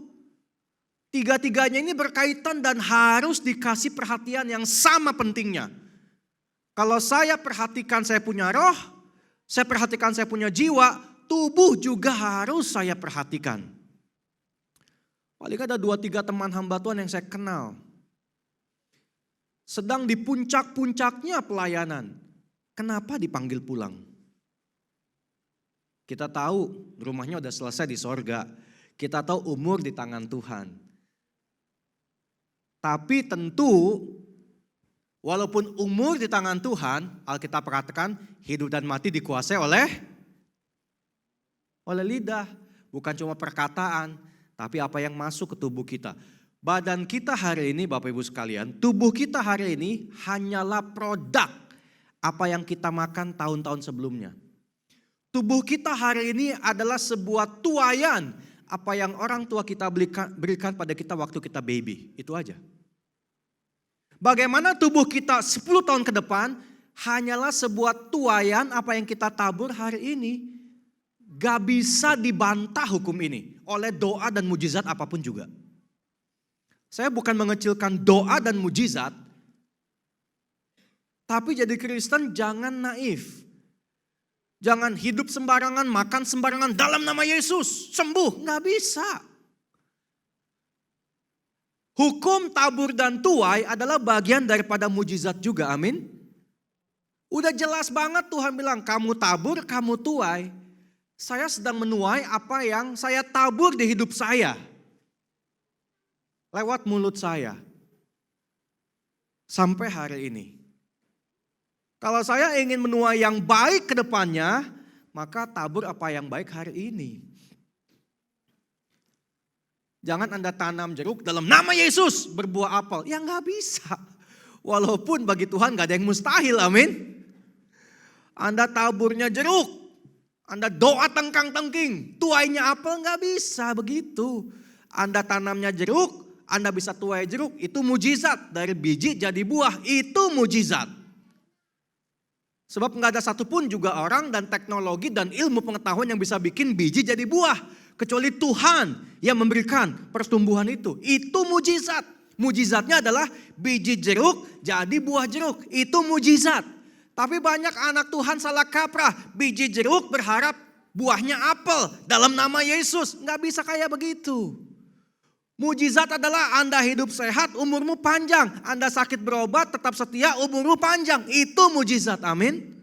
Tiga-tiganya ini berkaitan dan harus dikasih perhatian yang sama pentingnya. Kalau saya perhatikan saya punya roh, saya perhatikan saya punya jiwa, tubuh juga harus saya perhatikan. Paling ada 2-3 teman hamba Tuhan yang saya kenal. Sedang di puncak-puncaknya pelayanan. Kenapa dipanggil pulang? Kita tahu rumahnya udah selesai di sorga. Kita tahu umur di tangan Tuhan. Tapi tentu walaupun umur di tangan Tuhan, Alkitab katakan hidup dan mati dikuasai oleh lidah. Bukan cuma perkataan, tapi apa yang masuk ke tubuh kita. Badan kita hari ini Bapak Ibu sekalian, tubuh kita hari ini hanyalah produk apa yang kita makan tahun-tahun sebelumnya. Tubuh kita hari ini adalah sebuah tuaian apa yang orang tua kita berikan pada kita waktu kita baby. Itu aja. Bagaimana tubuh kita 10 tahun ke depan hanyalah sebuah tuaian apa yang kita tabur hari ini. Gak bisa dibantah hukum ini oleh doa dan mujizat apapun juga. Saya bukan mengecilkan doa dan mujizat. Tapi jadi Kristen jangan naif. Jangan hidup sembarangan, makan sembarangan dalam nama Yesus. Sembuh, gak bisa. Hukum tabur dan tuai adalah bagian daripada mujizat juga, amin. Udah jelas banget Tuhan bilang, kamu tabur, kamu tuai. Saya sedang menuai apa yang saya tabur di hidup saya. Lewat mulut saya. Sampai hari ini. Kalau saya ingin menuai yang baik ke depannya, maka tabur apa yang baik hari ini. Jangan Anda tanam jeruk dalam nama Yesus berbuah apel. Ya nggak bisa. Walaupun bagi Tuhan nggak ada yang mustahil, amin. Anda taburnya jeruk. Anda doa tengkang-tengking. Tuainya apel nggak bisa begitu. Anda tanamnya jeruk, Anda bisa tuai jeruk. Itu mujizat. Dari biji jadi buah, itu mujizat. Sebab nggak ada satupun juga orang dan teknologi dan ilmu pengetahuan yang bisa bikin biji jadi buah. Kecuali Tuhan yang memberikan pertumbuhan itu. Itu mujizat. Mujizatnya adalah biji jeruk jadi buah jeruk. Itu mujizat. Tapi banyak anak Tuhan salah kaprah. Biji jeruk berharap buahnya apel dalam nama Yesus. Nggak bisa kayak begitu. Mujizat adalah Anda hidup sehat, umurmu panjang. Anda sakit berobat, tetap setia, umurmu panjang. Itu mujizat, amin.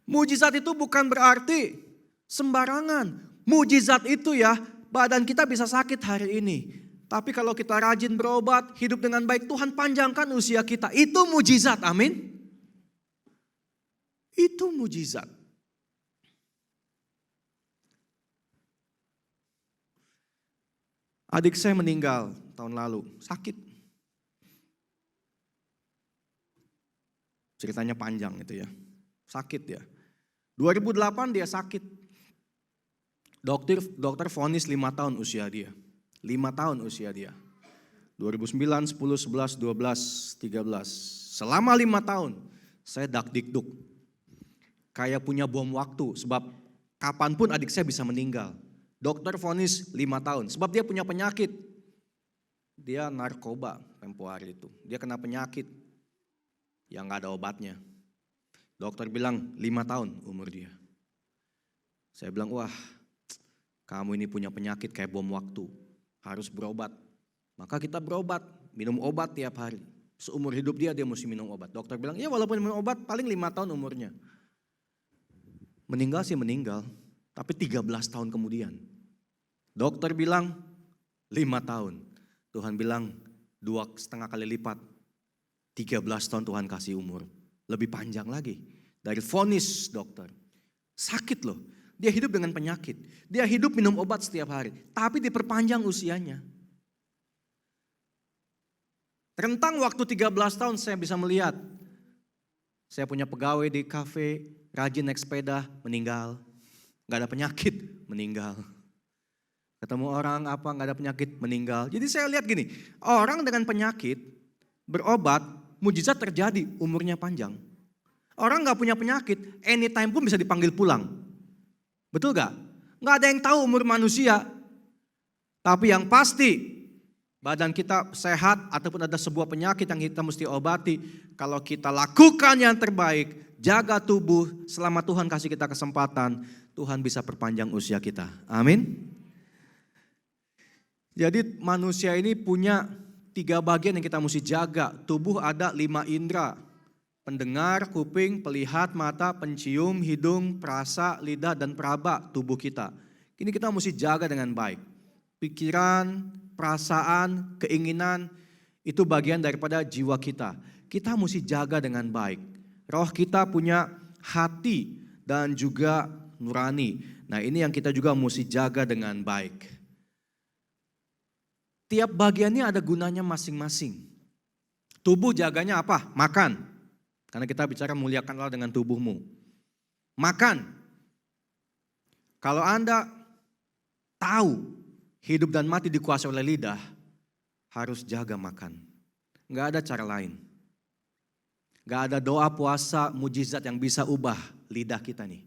Mujizat itu bukan berarti sembarangan. Mujizat itu ya, badan kita bisa sakit hari ini. Tapi kalau kita rajin berobat, hidup dengan baik, Tuhan panjangkan usia kita. Itu mujizat, amin. Itu mujizat. Adik saya meninggal tahun lalu, sakit. Ceritanya panjang itu ya, sakit ya. 2008 dia sakit. Dokter vonis 5 tahun usia dia. 5 tahun usia dia. 2009, 10, 11, 12, 13. Selama 5 tahun saya dak-dikduk. Kayak punya bom waktu sebab kapanpun adik saya bisa meninggal. Dokter vonis 5 tahun sebab dia punya penyakit. Dia narkoba tempo hari itu. Dia kena penyakit yang gak ada obatnya. Dokter bilang 5 tahun umur dia. Saya bilang, wah kamu ini punya penyakit kayak bom waktu. Harus berobat. Maka kita berobat, minum obat tiap hari. Seumur hidup dia mesti minum obat. Dokter bilang, ya walaupun minum obat paling 5 tahun umurnya. Meninggal sih meninggal, tapi 13 tahun kemudian. Dokter bilang 5 tahun. Tuhan bilang 2,5 kali lipat. 13 tahun Tuhan kasih umur. Lebih panjang lagi dari vonis dokter. Sakit loh, dia hidup dengan penyakit. Dia hidup minum obat setiap hari, tapi diperpanjang usianya. Rentang waktu 13 tahun saya bisa melihat. Saya punya pegawai di kafe, rajin naik sepeda, meninggal. Gak ada penyakit, meninggal. Ketemu orang apa gak ada penyakit, meninggal. Jadi saya lihat gini, orang dengan penyakit berobat, mujizat terjadi, umurnya panjang. Orang gak punya penyakit, anytime pun bisa dipanggil pulang. Betul gak? Gak ada yang tahu umur manusia. Tapi yang pasti, badan kita sehat ataupun ada sebuah penyakit yang kita mesti obati. Kalau kita lakukan yang terbaik, jaga tubuh selama Tuhan kasih kita kesempatan, Tuhan bisa perpanjang usia kita. Amin. Jadi manusia ini punya 3 bagian yang kita mesti jaga. Tubuh ada 5 indera. Pendengar, kuping, pelihat, mata, pencium, hidung, perasa, lidah, dan peraba tubuh kita. Ini kita mesti jaga dengan baik. Pikiran, perasaan, keinginan, itu bagian daripada jiwa kita. Kita mesti jaga dengan baik. Roh kita punya hati dan juga nurani. Nah ini yang kita juga mesti jaga dengan baik. Tiap bagiannya ada gunanya masing-masing. Tubuh jaganya apa? Makan. Karena kita bicara muliakanlah dengan tubuhmu. Makan. Kalau Anda tahu hidup dan mati dikuasai oleh lidah, harus jaga makan. Enggak ada cara lain. Enggak ada doa, puasa, mujizat yang bisa ubah lidah kita nih.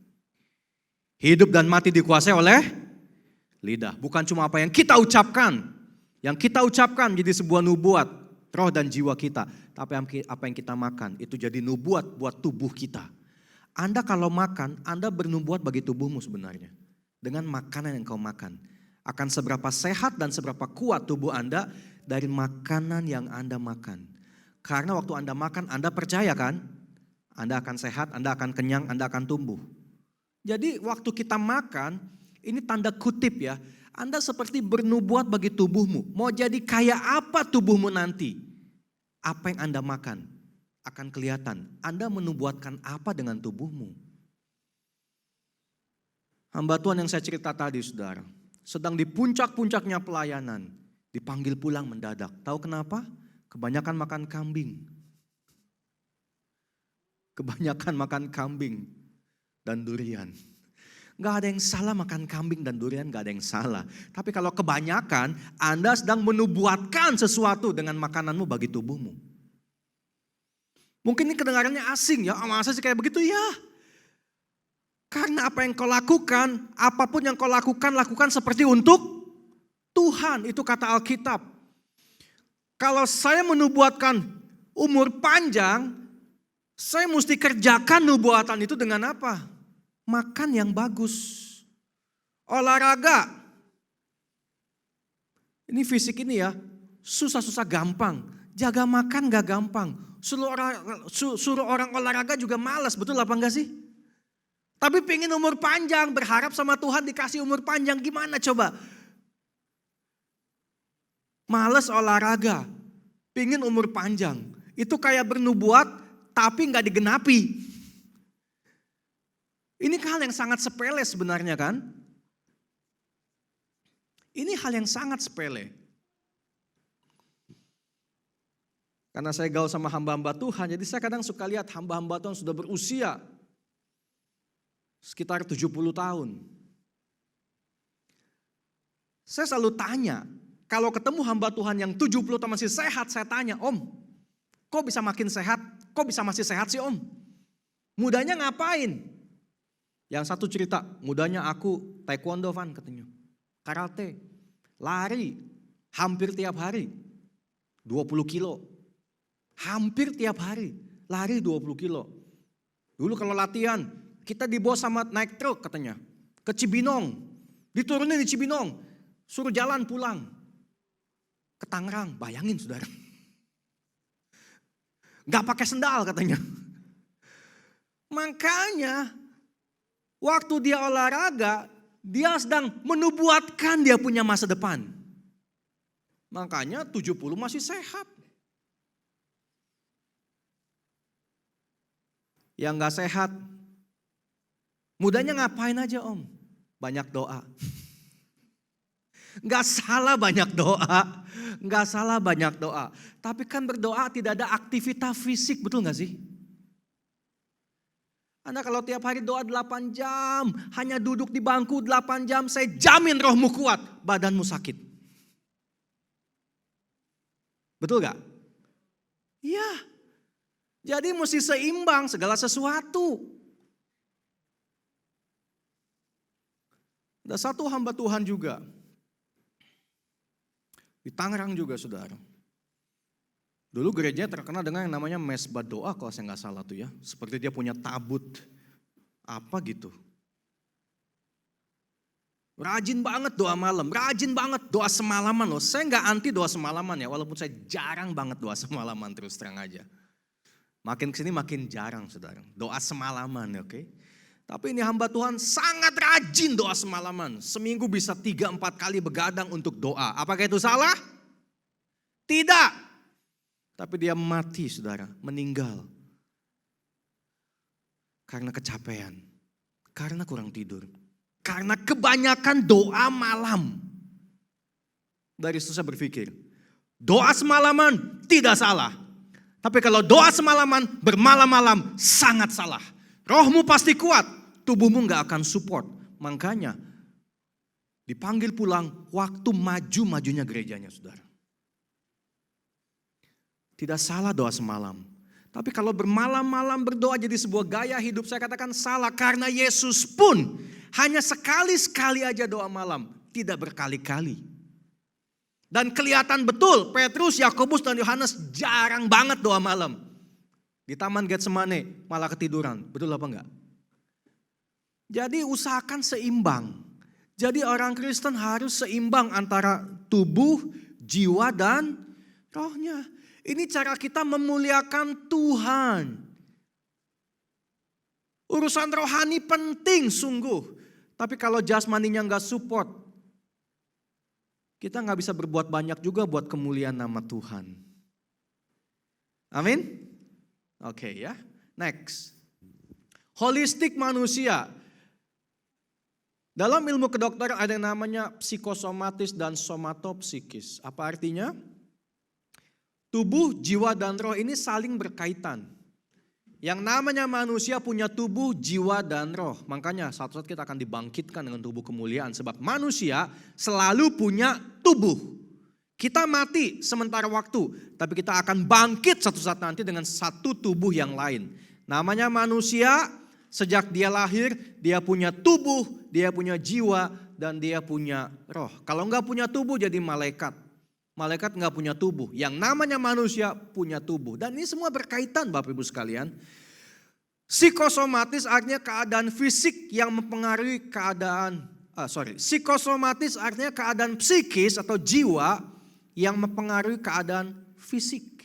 Hidup dan mati dikuasai oleh lidah. Bukan cuma apa yang kita ucapkan. Yang kita ucapkan jadi sebuah nubuat, roh dan jiwa kita. Tapi apa yang kita makan itu jadi nubuat buat tubuh kita. Anda kalau makan, Anda bernubuat bagi tubuhmu sebenarnya. Dengan makanan yang kau makan. Akan seberapa sehat dan seberapa kuat tubuh Anda dari makanan yang Anda makan. Karena waktu Anda makan, Anda percaya kan? Anda akan sehat, Anda akan kenyang, Anda akan tumbuh. Jadi waktu kita makan, ini tanda kutip ya. Anda seperti bernubuat bagi tubuhmu. Mau jadi kayak apa tubuhmu nanti? Apa yang Anda makan akan kelihatan. Anda menubuatkan apa dengan tubuhmu? Hamba Tuhan yang saya cerita tadi saudara. Sedang di puncak-puncaknya pelayanan. Dipanggil pulang mendadak. Tahu kenapa? Kebanyakan makan kambing. Kebanyakan makan kambing dan durian. Gak ada yang salah makan kambing dan durian, gak ada yang salah. Tapi kalau kebanyakan, Anda sedang menubuatkan sesuatu dengan makananmu bagi tubuhmu. Mungkin ini kedengarannya asing ya, masa sih kayak begitu ya. Karena apa yang kau lakukan, apapun yang kau lakukan seperti untuk Tuhan. Itu kata Alkitab. Kalau saya menubuatkan umur panjang, saya mesti kerjakan nubuatan itu dengan apa? Makan yang bagus. Olahraga. Ini fisik ini ya, susah-susah gampang. Jaga makan gak gampang. Suruh orang olahraga juga malas, betul apa enggak sih? Tapi pengen umur panjang, berharap sama Tuhan dikasih umur panjang, gimana coba? Males olahraga, pengen umur panjang. Itu kayak bernubuat tapi gak digenapi. Ini hal yang sangat sepele sebenarnya kan? Ini hal yang sangat sepele. Karena saya gaul sama hamba-hamba Tuhan, jadi saya kadang suka lihat hamba-hamba Tuhan sudah berusia sekitar 70 tahun. Saya selalu tanya, kalau ketemu hamba Tuhan yang 70 tahun masih sehat, saya tanya, Om, kok bisa makin sehat? Kok bisa masih sehat sih Om? Mudanya ngapain? Yang satu cerita, mudanya aku taekwondo Van katanya. Karate, lari, hampir tiap hari. 20 kilo. Hampir tiap hari, lari 20 kilo. Dulu kalau latihan, kita dibawa sama naik truk katanya. Ke Cibinong, diturunin di Cibinong. Suruh jalan pulang. Ke Tangerang, bayangin saudara. Gak pakai sendal katanya. Makanya waktu dia olahraga, dia sedang menubuatkan dia punya masa depan. Makanya 70 masih sehat. Yang gak sehat, mudanya ngapain aja Om? Banyak doa. Gak salah banyak doa. Gak salah banyak doa. Tapi kan berdoa tidak ada aktivitas fisik, betul gak sih? Anda kalau tiap hari doa 8 jam, hanya duduk di bangku 8 jam, saya jamin rohmu kuat, badanmu sakit. Betul gak? Iya. Jadi mesti seimbang segala sesuatu. Ada satu hamba Tuhan juga. Di Tangerang juga saudara. Dulu gerejanya terkenal dengan yang namanya mesbah doa kalau saya nggak salah tuh ya. Seperti dia punya tabut apa gitu. Rajin banget doa malam, rajin banget doa semalaman loh. Saya nggak anti doa semalaman ya, walaupun saya jarang banget doa semalaman terus terang aja. Makin kesini makin jarang saudara, doa semalaman oke. Tapi ini hamba Tuhan sangat rajin doa semalaman. Seminggu bisa 3-4 kali begadang untuk doa. Apakah itu salah? Tidak. Tapi dia mati saudara, meninggal. Karena kecapean, karena kurang tidur. Karena kebanyakan doa malam. Dari situ saya berpikir, doa semalaman tidak salah. Tapi kalau doa semalaman bermalam-malam sangat salah. Rohmu pasti kuat, tubuhmu gak akan support. Makanya dipanggil pulang waktu maju-majunya gerejanya saudara. Tidak salah doa semalam. Tapi kalau bermalam-malam berdoa jadi sebuah gaya hidup, saya katakan salah. Karena Yesus pun hanya sekali-sekali aja doa malam, tidak berkali-kali. Dan kelihatan betul Petrus, Yakobus dan Yohanes jarang banget doa malam. Di Taman Getsemane malah ketiduran, betul apa enggak? Jadi usahakan seimbang. Jadi orang Kristen harus seimbang antara tubuh, jiwa, dan rohnya. Ini cara kita memuliakan Tuhan. Urusan rohani penting sungguh. Tapi kalau jasmaninya nggak support, kita nggak bisa berbuat banyak juga buat kemuliaan nama Tuhan. Amin? Oke ya, next. Holistik manusia. Dalam ilmu kedokteran ada yang namanya psikosomatis dan somatopsikis. Apa artinya? Tubuh, jiwa, dan roh ini saling berkaitan. Yang namanya manusia punya tubuh, jiwa, dan roh. Makanya suatu saat kita akan dibangkitkan dengan tubuh kemuliaan. Sebab manusia selalu punya tubuh. Kita mati sementara waktu, tapi kita akan bangkit suatu saat nanti dengan satu tubuh yang lain. Namanya manusia. Sejak dia lahir, dia punya tubuh, dia punya jiwa, dan dia punya roh. Kalau enggak punya tubuh jadi malaikat. Malaikat enggak punya tubuh. Yang namanya manusia punya tubuh. Dan ini semua berkaitan Bapak Ibu sekalian. Psikosomatis artinya keadaan fisik yang mempengaruhi keadaan. Psikosomatis artinya keadaan psikis atau jiwa yang mempengaruhi keadaan fisik.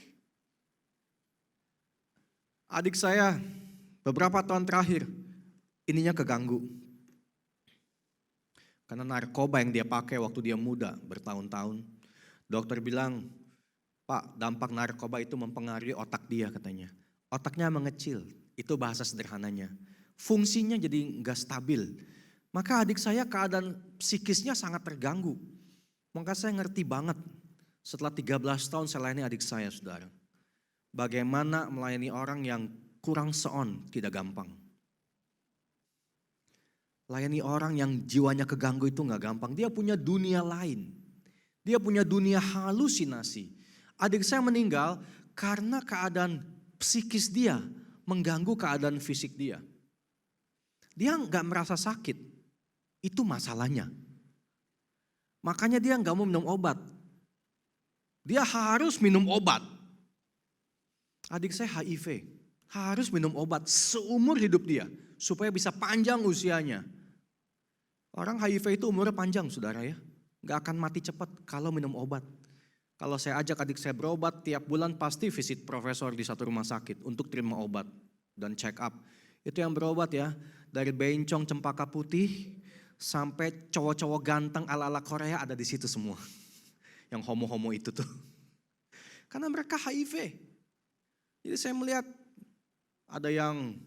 Adik saya beberapa tahun terakhir, ininya keganggu. Karena narkoba yang dia pakai waktu dia muda, bertahun-tahun. Dokter bilang, Pak, dampak narkoba itu mempengaruhi otak dia katanya. Otaknya mengecil, itu bahasa sederhananya. Fungsinya jadi nggak stabil. Maka adik saya keadaan psikisnya sangat terganggu. Maka saya ngerti banget, setelah 13 tahun saya layani adik saya, saudara. Bagaimana melayani orang yang kurang seon, tidak gampang. Layani orang yang jiwanya keganggu itu gak gampang. Dia punya dunia lain. Dia punya dunia halusinasi. Adik saya meninggal karena keadaan psikis dia mengganggu keadaan fisik dia. Dia gak merasa sakit. Itu masalahnya. Makanya dia gak mau minum obat. Dia harus minum obat. Adik saya HIV. Harus minum obat seumur hidup dia. Supaya bisa panjang usianya. Orang HIV itu umurnya panjang saudara ya. Gak akan mati cepat kalau minum obat. Kalau saya ajak adik saya berobat tiap bulan pasti visit profesor di satu rumah sakit. Untuk terima obat dan check up. Itu yang berobat ya. Dari bencong cempaka putih sampai cowok-cowok ganteng ala-ala Korea ada di situ semua. Yang homo-homo itu tuh. Karena mereka HIV. Jadi saya melihat ada yang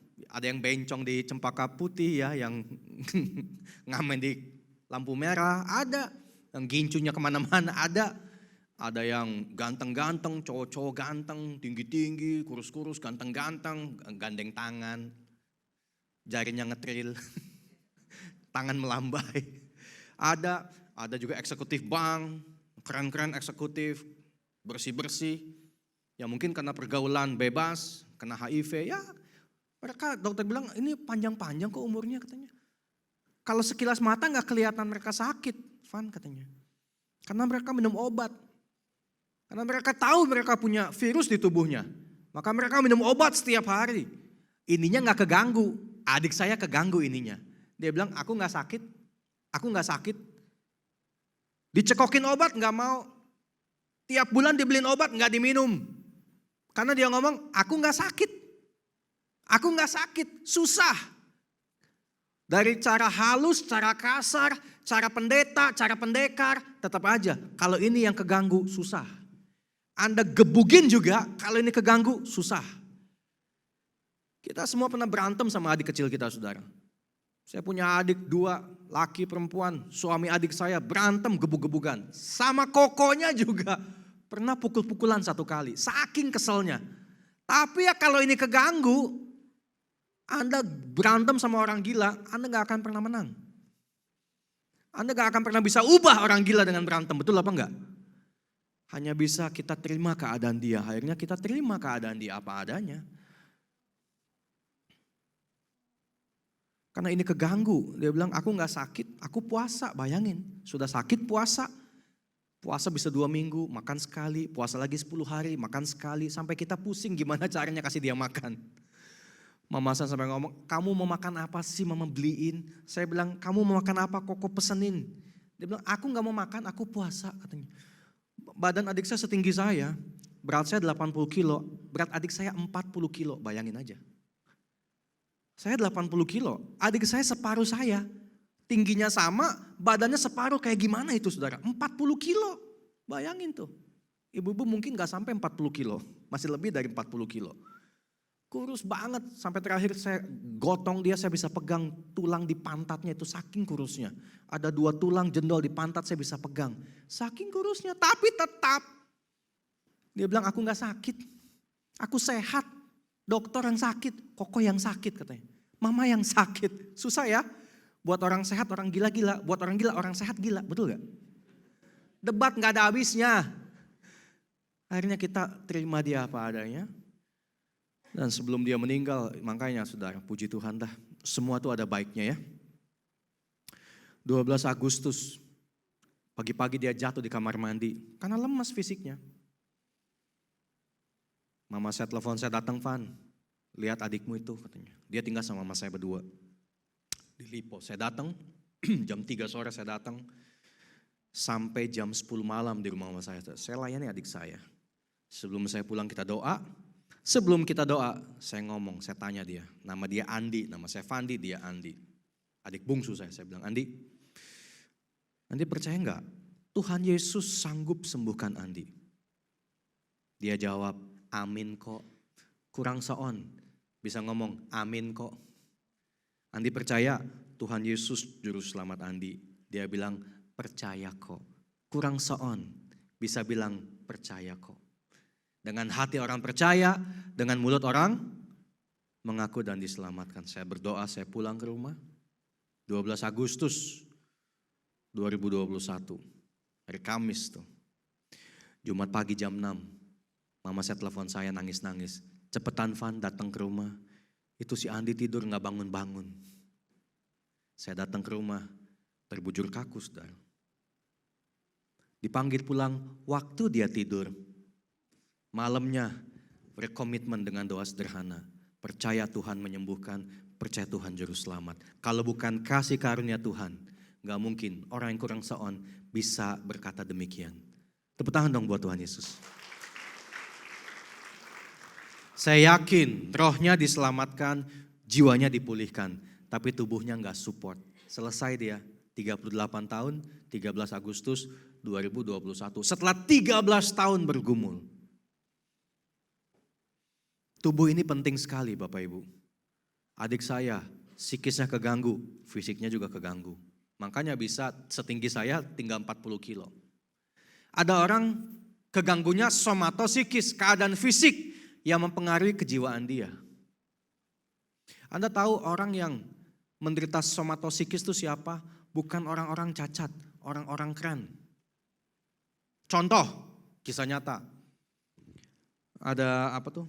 bencong di cempaka putih ya, yang ngamen di lampu merah, ada. Yang gincunya kemana-mana ada yang ganteng-ganteng, cowok-cowok ganteng, tinggi-tinggi, kurus-kurus, ganteng-ganteng, gandeng tangan, jarinya ngetril, tangan melambai. Ada juga eksekutif bank, keren-keren eksekutif, bersih-bersih, ya mungkin karena pergaulan bebas, kena HIV, ya mereka dokter bilang ini panjang-panjang kok umurnya katanya. Kalau sekilas mata gak kelihatan mereka sakit, Van katanya. Karena mereka minum obat. Karena mereka tahu mereka punya virus di tubuhnya. Maka mereka minum obat setiap hari. Ininya gak keganggu, adik saya keganggu ininya. Dia bilang aku gak sakit. Dicekokin obat gak mau. Tiap bulan dibeliin obat gak diminum. Karena dia ngomong, aku gak sakit, susah. Dari cara halus, cara kasar, cara pendeta, cara pendekar, tetap aja. Kalau ini yang keganggu, susah. Anda gebugin juga, kalau ini keganggu, susah. Kita semua pernah berantem sama adik kecil kita, saudara. Saya punya adik 2, laki perempuan, suami adik saya berantem gebug-gebugan. Sama kokonya juga. Pernah pukul-pukulan 1 kali, saking keselnya. Tapi ya kalau ini keganggu, Anda berantem sama orang gila, Anda gak akan pernah menang. Anda gak akan pernah bisa ubah orang gila dengan berantem, betul apa enggak? Hanya bisa kita terima keadaan dia, akhirnya kita terima keadaan dia apa adanya. Karena ini keganggu, dia bilang aku gak sakit, aku puasa, bayangin. Sudah sakit puasa. Puasa bisa 2 minggu, makan sekali, puasa lagi 10 hari, makan sekali. Sampai kita pusing gimana caranya kasih dia makan. Mama saya sampai ngomong, kamu mau makan apa sih mama beliin? Saya bilang, kamu mau makan apa koko pesenin? Dia bilang, aku gak mau makan, aku puasa katanya. Badan adik saya setinggi saya, berat saya 80 kilo, berat adik saya 40 kilo, bayangin aja. Saya 80 kilo, adik saya separuh saya. Tingginya sama, badannya separuh, kayak gimana itu saudara? 40 kilo, bayangin tuh. Ibu-ibu mungkin gak sampai 40 kilo, masih lebih dari 40 kilo. Kurus banget, sampai terakhir saya gotong dia, saya bisa pegang tulang di pantatnya itu saking kurusnya. Ada 2 tulang jendol di pantat saya bisa pegang. Saking kurusnya, tapi tetap. Dia bilang aku gak sakit, aku sehat. Dokter yang sakit, koko yang sakit katanya. Mama yang sakit, susah ya. Buat orang sehat orang gila-gila, buat orang gila orang sehat gila, betul gak? Debat gak ada habisnya. Akhirnya kita terima dia apa adanya. Dan sebelum dia meninggal, makanya saudara, puji Tuhan dah, semua tuh ada baiknya ya. 12 Agustus, pagi-pagi dia jatuh di kamar mandi, karena lemas fisiknya. Mama saya telepon, saya datang Van, lihat adikmu itu katanya. Dia tinggal sama mama saya berdua. Di Lipo, saya datang, jam 3 sore saya datang, sampai jam 10 malam di rumah mama saya. Saya layani adik saya. Sebelum saya pulang kita doa. Sebelum kita doa, saya ngomong, saya tanya dia. Nama dia Andi, nama saya Fandi, dia Andi. Adik bungsu saya bilang, Andi percaya enggak? Tuhan Yesus sanggup sembuhkan Andi. Dia jawab, amin kok. Kurang seon, bisa ngomong, amin kok. Andi percaya Tuhan Yesus juru selamat Andi. Dia bilang, percaya kok. Kurang seon, bisa bilang percaya kok. Dengan hati orang percaya, dengan mulut orang mengaku dan diselamatkan. Saya berdoa, saya pulang ke rumah. 12 Agustus 2021, hari Kamis tuh. Jumat pagi jam 6, mama saya telepon saya nangis-nangis. Cepetan Van datang ke rumah, itu si Andi tidur gak bangun-bangun. Saya datang ke rumah, berbujur kaku saudara. Dipanggil pulang, waktu dia tidur. Malamnya berkomitmen dengan doa sederhana. Percaya Tuhan menyembuhkan, percaya Tuhan juru selamat. Kalau bukan kasih karunia Tuhan, gak mungkin orang yang kurang seon bisa berkata demikian. Tepuk tangan dong buat Tuhan Yesus. Saya yakin rohnya diselamatkan, jiwanya dipulihkan. Tapi tubuhnya gak support. Selesai dia 38 tahun, 13 Agustus 2021. Setelah 13 tahun bergumul. Tubuh ini penting sekali Bapak Ibu. Adik saya psikisnya keganggu, fisiknya juga keganggu. Makanya bisa setinggi saya tinggal 40 kilo. Ada orang keganggunya somatosikis, keadaan fisik yang mempengaruhi kejiwaan dia. Anda tahu orang yang menderita somatosikis itu siapa? Bukan orang-orang cacat, orang-orang keren. Contoh, kisah nyata. Ada apa tuh?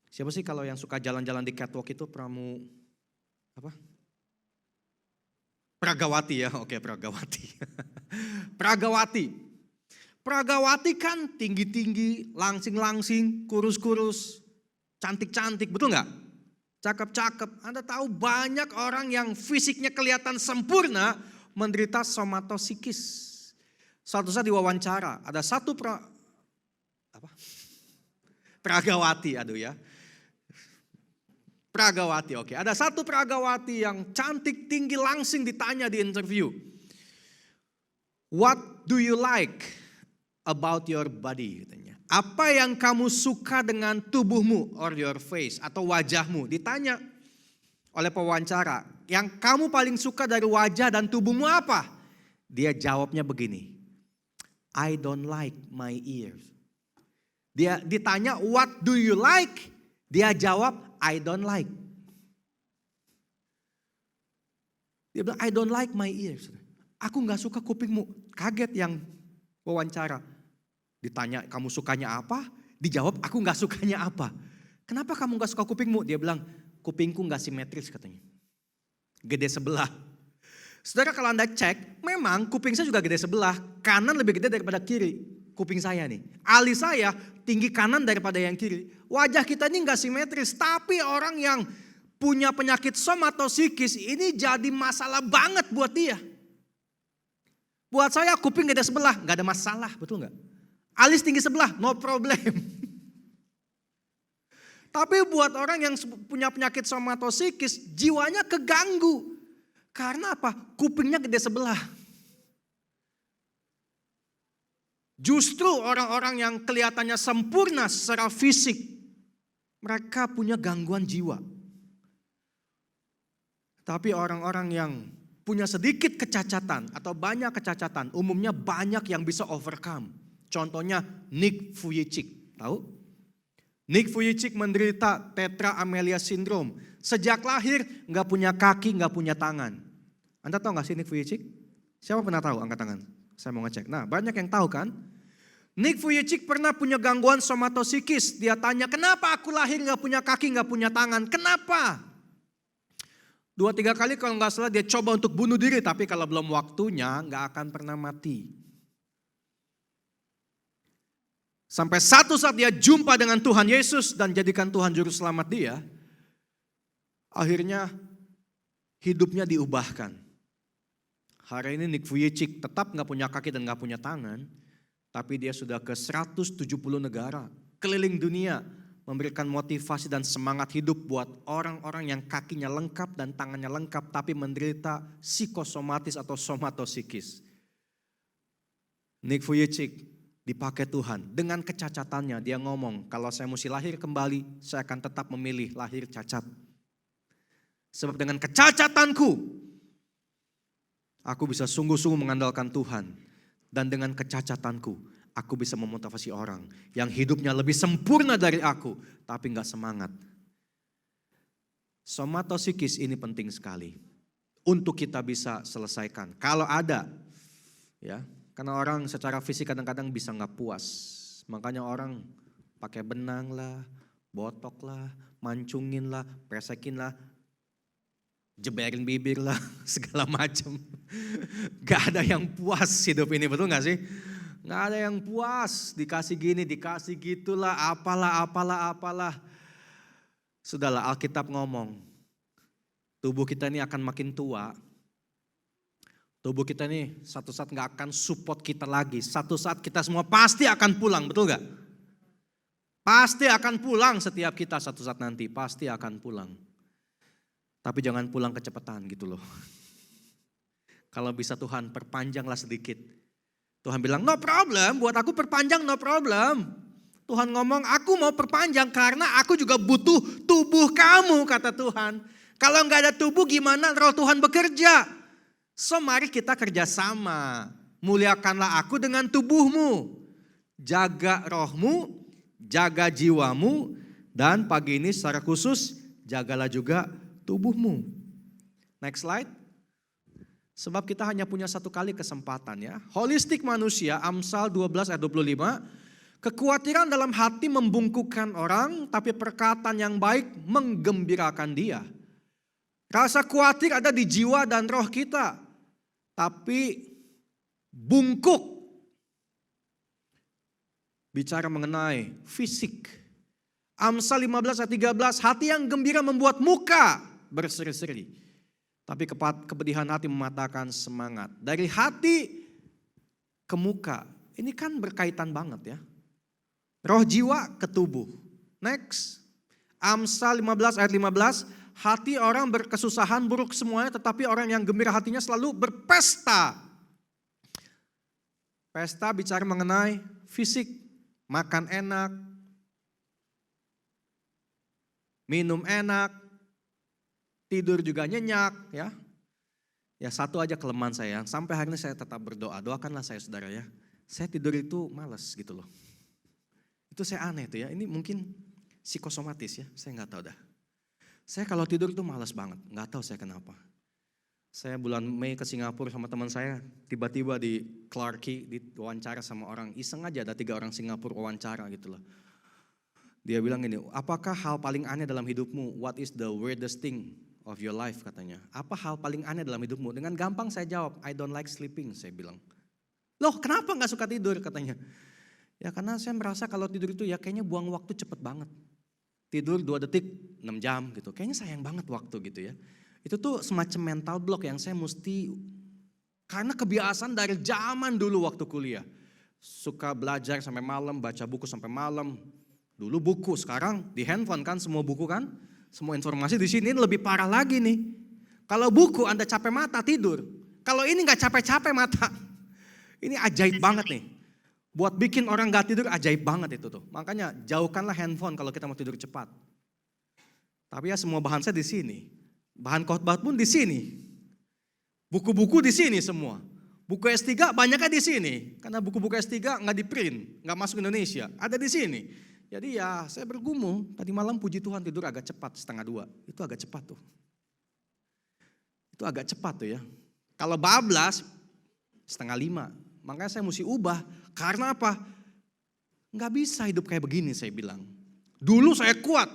Siapa sih kalau yang suka jalan-jalan di catwalk itu Pragawati ya, oke Pragawati. Pragawati kan tinggi-tinggi, langsing-langsing, kurus-kurus, cantik-cantik, betul nggak? Cakep-cakep. Anda tahu banyak orang yang fisiknya kelihatan sempurna menderita somatosikis. Suatu saat diwawancara, ada satu Pragawati, Pragawati, oke. Ada satu Pragawati yang cantik, tinggi, langsing ditanya di interview. What do you like about your body? Katanya. Apa yang kamu suka dengan tubuhmu or your face atau wajahmu? Ditanya oleh pewawancara. Yang kamu paling suka dari wajah dan tubuhmu apa? Dia jawabnya begini. I don't like my ears. Dia ditanya what do you like? Dia jawab I don't like. Dia bilang I don't like my ears. Aku gak suka kupingmu. Kaget yang wawancara. Ditanya kamu sukanya apa? Dijawab aku gak sukanya apa. Kenapa kamu gak suka kupingmu? Dia bilang kupingku gak simetris katanya. Gede sebelah. Saudara kalau Anda cek memang kuping saya juga gede sebelah. Kanan lebih gede daripada kiri. kuping saya nih. Alis saya tinggi kanan daripada yang kiri. Wajah kita ini gak simetris. Tapi orang yang punya penyakit somatosikis ini jadi masalah banget buat dia. Buat saya kuping gede sebelah, gak ada masalah, betul gak? Alis tinggi sebelah, no problem. Tapi buat orang yang punya penyakit somatosikis, jiwanya keganggu. Karena apa? Kupingnya gede sebelah. Justru orang-orang yang kelihatannya sempurna secara fisik, mereka punya gangguan jiwa. Tapi orang-orang yang punya sedikit kecacatan atau banyak kecacatan, umumnya banyak yang bisa overcome. Contohnya Nick Vujicic, tahu? Nick Vujicic menderita tetra amelia syndrome. Sejak lahir nggak punya kaki, nggak punya tangan. Anda tahu nggak sih Nick Vujicic? Siapa pernah tahu? Angkat tangan. Saya mau ngecek. Nah, banyak yang tahu kan? Nick Vujicic pernah punya gangguan somatosikis. Dia tanya, kenapa aku lahir nggak punya kaki, nggak punya tangan? Kenapa? 2-3 kali kalau nggak salah dia coba untuk bunuh diri, tapi kalau belum waktunya nggak akan pernah mati. Sampai satu saat dia jumpa dengan Tuhan Yesus dan jadikan Tuhan juru selamat dia, akhirnya hidupnya diubahkan. Hari ini Nick Vujicic tetap nggak punya kaki dan nggak punya tangan, tapi dia sudah ke 170 negara keliling dunia, memberikan motivasi dan semangat hidup buat orang-orang yang kakinya lengkap dan tangannya lengkap tapi menderita psikosomatis atau somatosikis. Nick Vujicic dipakai Tuhan. Dengan kecacatannya dia ngomong, kalau saya mesti lahir kembali, saya akan tetap memilih lahir cacat. Sebab dengan kecacatanku, aku bisa sungguh-sungguh mengandalkan Tuhan. Dan dengan kecacatanku, aku bisa memotivasi orang yang hidupnya lebih sempurna dari aku, tapi gak semangat. Somatosikis ini penting sekali untuk kita bisa selesaikan. Kalau ada, ya, karena orang secara fisik kadang-kadang bisa gak puas. Makanya orang pakai benang lah, botok lah, mancungin lah, presekin lah, jeberin bibir lah, segala macam. Gak ada yang puas hidup ini, betul gak sih? Gak ada yang puas, dikasih gini, dikasih gitulah, apalah. Sudahlah, Alkitab ngomong, tubuh kita ini akan makin tua. Tubuh kita ini satu saat gak akan support kita lagi. Satu saat kita semua pasti akan pulang, betul gak? Pasti akan pulang setiap kita satu saat nanti, pasti akan pulang. Tapi jangan pulang kecepatan gitu loh. Kalau bisa Tuhan perpanjanglah sedikit. Tuhan bilang no problem, buat aku perpanjang no problem. Tuhan ngomong aku mau perpanjang karena aku juga butuh tubuh kamu kata Tuhan. Kalau gak ada tubuh gimana roh Tuhan bekerja? So mari kita kerjasama. Muliakanlah aku dengan tubuhmu. Jaga rohmu, jaga jiwamu. Dan pagi ini secara khusus jagalah juga tubuhmu. Next slide. Sebab kita hanya punya satu kali kesempatan ya. Holistik manusia, Amsal 12 ayat 25. Kekhawatiran dalam hati membungkukkan orang, tapi perkataan yang baik menggembirakan dia. Rasa khawatir ada di jiwa dan roh kita. Tapi bungkuk. Bicara mengenai fisik. Amsal 15 ayat 13. Hati yang gembira membuat muka berseri-seri. Tapi kepedihan hati mematahkan semangat. Dari hati ke muka. Ini kan berkaitan banget ya. Roh jiwa ke tubuh. Next. Amsal 15 ayat 15. Hati orang berkesusahan buruk semuanya. Tetapi orang yang gembira hatinya selalu berpesta. Pesta bicara mengenai fisik. Makan enak. Minum enak. Tidur juga nyenyak ya. Ya satu aja kelemahan saya. Sampai hari ini saya tetap berdoa. Doakanlah saya saudara ya. Saya tidur itu malas gitu loh. Itu saya aneh tuh ya. Ini mungkin psikosomatis ya. Saya gak tahu dah. Saya kalau tidur itu malas banget. Gak tahu saya kenapa. Saya bulan Mei ke Singapura sama teman saya. Tiba-tiba di Clarke Quay diwawancara sama orang. Iseng aja ada 3 orang Singapura wawancara gitu loh. Dia bilang gini, apakah hal paling aneh dalam hidupmu? What is the weirdest thing of your life katanya. Apa hal paling aneh dalam hidupmu? Dengan gampang saya jawab, I don't like sleeping saya bilang. Loh kenapa gak suka tidur katanya. Ya karena saya merasa kalau tidur itu ya kayaknya buang waktu cepet banget. Tidur 2 detik 6 jam gitu. Kayaknya sayang banget waktu gitu ya. Itu tuh semacam mental block yang saya mesti, karena kebiasaan dari zaman dulu waktu kuliah. Suka belajar sampai malam, baca buku sampai malam. Dulu buku, sekarang di handphone kan semua buku kan. Semua informasi di sini lebih parah lagi nih. Kalau buku Anda capek mata tidur. Kalau ini gak capek-capek mata. Ini ajaib banget nih. Buat bikin orang gak tidur ajaib banget itu tuh. Makanya jauhkanlah handphone kalau kita mau tidur cepat. Tapi ya semua bahan saya di sini. Bahan khotbah pun di sini. Buku-buku di sini semua. Buku S3 banyaknya di sini. Karena buku-buku S3 nggak di print, nggak masuk Indonesia. Ada di sini. Jadi ya saya bergumul. Tadi malam puji Tuhan tidur agak cepat 1:30. Itu agak cepat tuh. Itu agak cepat tuh ya. Kalau bablas 4:30. Makanya saya mesti ubah. Karena apa? Nggak bisa hidup kayak begini saya bilang. Dulu saya kuat.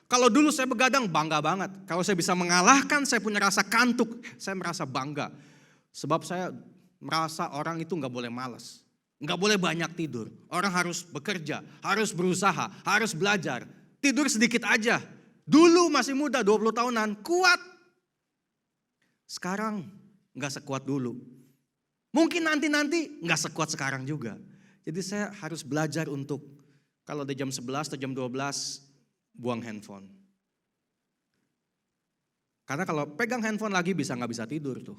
Kalau dulu saya begadang bangga banget. Kalau saya bisa mengalahkan, saya punya rasa kantuk. Saya merasa bangga. Sebab saya merasa orang itu nggak boleh malas. Nggak boleh banyak tidur. Orang harus bekerja, harus berusaha, harus belajar. Tidur sedikit aja. Dulu masih muda 20 tahunan kuat. Sekarang nggak sekuat dulu. Mungkin nanti nggak sekuat sekarang juga. Jadi saya harus belajar untuk kalau di jam 11 atau jam 12 buang handphone. Karena kalau pegang handphone lagi nggak bisa tidur tuh.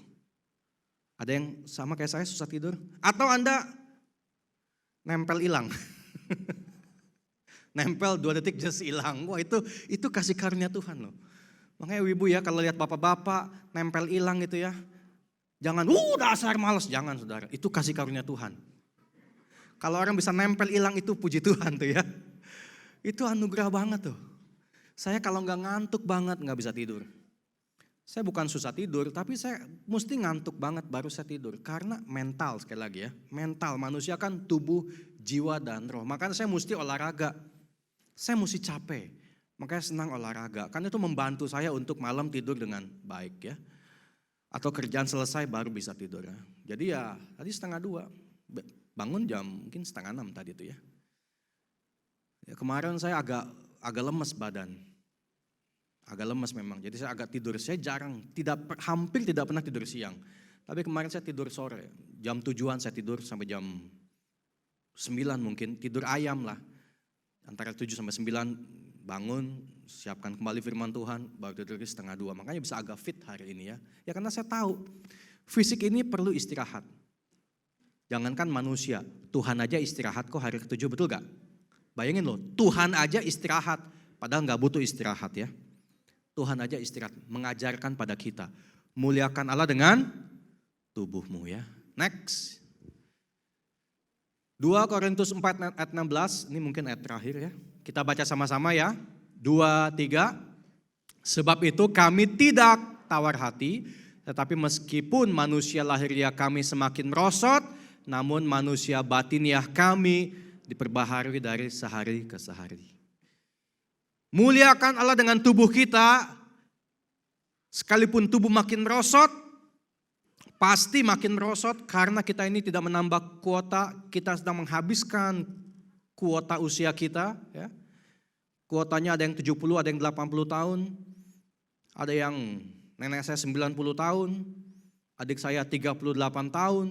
Ada yang sama kayak saya susah tidur? Atau Anda nempel hilang? Nempel 2 detik just hilang. Wah itu kasih karunia Tuhan loh. Makanya ibu ya kalau lihat bapak-bapak nempel hilang gitu ya. Jangan, dasar malas. Jangan saudara, itu kasih karunia Tuhan. Kalau orang bisa nempel hilang itu puji Tuhan tuh ya. Itu anugerah banget tuh. Saya kalau nggak ngantuk banget nggak bisa tidur. Saya bukan susah tidur, tapi saya mesti ngantuk banget baru saya tidur. Karena mental sekali lagi ya. Mental, manusia kan tubuh, jiwa dan roh. Makanya saya mesti olahraga. Saya mesti capek. Makanya senang olahraga. Karena itu membantu saya untuk malam tidur dengan baik ya. Atau kerjaan selesai baru bisa tidur ya. Jadi ya tadi 1:30. Bangun jam mungkin 5:30 tadi itu ya. Ya kemarin saya agak lemes badan. Agak lemes memang. Jadi saya agak tidur. Saya jarang, hampir tidak pernah tidur siang. Tapi kemarin saya tidur sore. Jam 7-an saya tidur sampai jam 9 mungkin. Tidur ayam lah. Antara 7 sampai 9 bangun, siapkan kembali firman Tuhan, baru tidur 1:30. Makanya bisa agak fit hari ini ya. Ya karena saya tahu fisik ini perlu istirahat. Jangankan manusia, Tuhan aja istirahat kok hari ke-7, betul gak? Bayangin loh, Tuhan aja istirahat, padahal gak butuh istirahat ya. Tuhan aja istirahat, mengajarkan pada kita. Muliakan Allah dengan tubuhmu ya. Next. 2 Korintus 4 ayat 16, ini mungkin ayat terakhir ya. Kita baca sama-sama ya. 2, 3. Sebab itu kami tidak tawar hati, tetapi meskipun manusia lahiriah kami semakin merosot, namun manusia batiniah kami diperbaharui dari sehari ke sehari. Muliakan Allah dengan tubuh kita, sekalipun tubuh makin merosot, pasti makin merosot karena kita ini tidak menambah kuota, kita sedang menghabiskan kuota usia kita. Ya. Kuotanya ada yang 70, ada yang 80 tahun, ada yang nenek saya 90 tahun, adik saya 38 tahun,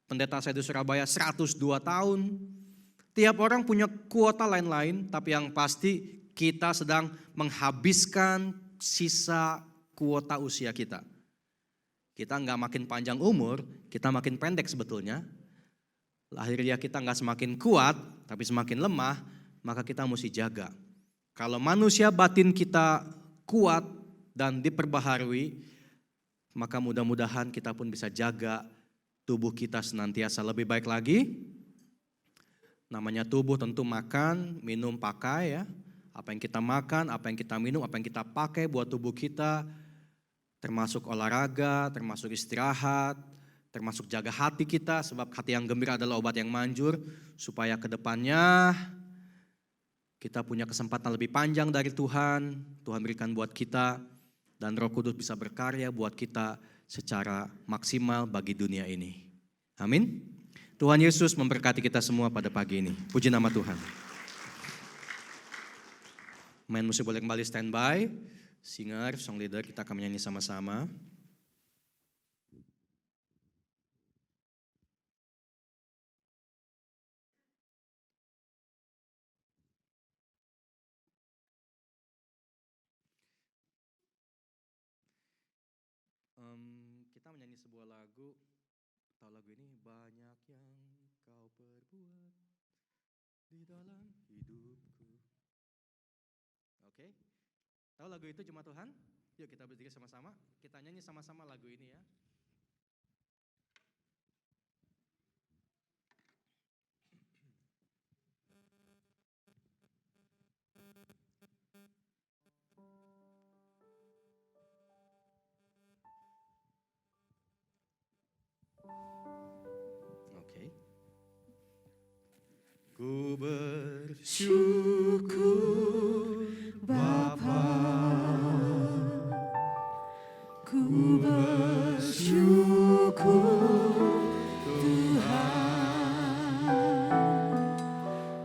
pendeta saya di Surabaya 102 tahun. Tiap orang punya kuota lain-lain, tapi yang pasti kita sedang menghabiskan sisa kuota usia kita. Kita nggak makin panjang umur, kita makin pendek sebetulnya. Lahiriah kita nggak semakin kuat, tapi semakin lemah, maka kita mesti jaga. Kalau manusia batin kita kuat dan diperbaharui, maka mudah-mudahan kita pun bisa jaga tubuh kita senantiasa lebih baik lagi. Namanya tubuh tentu makan, minum, pakai ya. Apa yang kita makan, apa yang kita minum, apa yang kita pakai buat tubuh kita, termasuk olahraga, termasuk istirahat, termasuk jaga hati kita, sebab hati yang gembira adalah obat yang manjur, supaya ke depannya kita punya kesempatan lebih panjang dari Tuhan, Tuhan berikan buat kita, dan Roh Kudus bisa berkarya buat kita secara maksimal bagi dunia ini. Amin. Tuhan Yesus memberkati kita semua pada pagi ini. Puji nama Tuhan. Main musik boleh kembali standby. Singer, song leader, kita akan menyanyi sama-sama. Kita menyanyi sebuah lagu. Tahu lagu ini? Banyak yang kau perbuat di dalam hidupku. Oke. Tahu lagu itu jemaat Tuhan? Yuk kita berdiri sama-sama. Kita nyanyi sama-sama lagu ini ya. Oke. Ku bersyukur Bapa, ku bersyukur Tuhan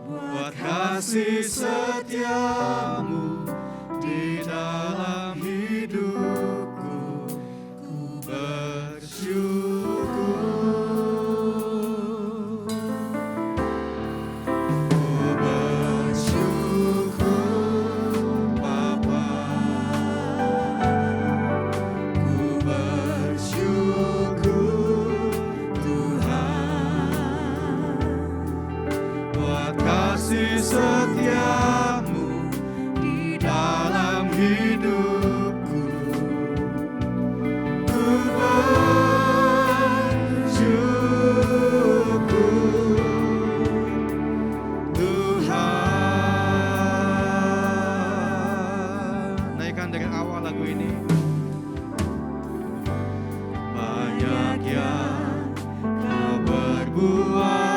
buat kasih setiamu di dalam hidupku. Ku bersyukur, ku bersyukur Bapa, ku bersyukur Tuhan buat kasih setiamu di dalam hidupku. Ku bersyukur Tuhan. Naikkan dari awal lagu ini. Banyak yang kau berbuat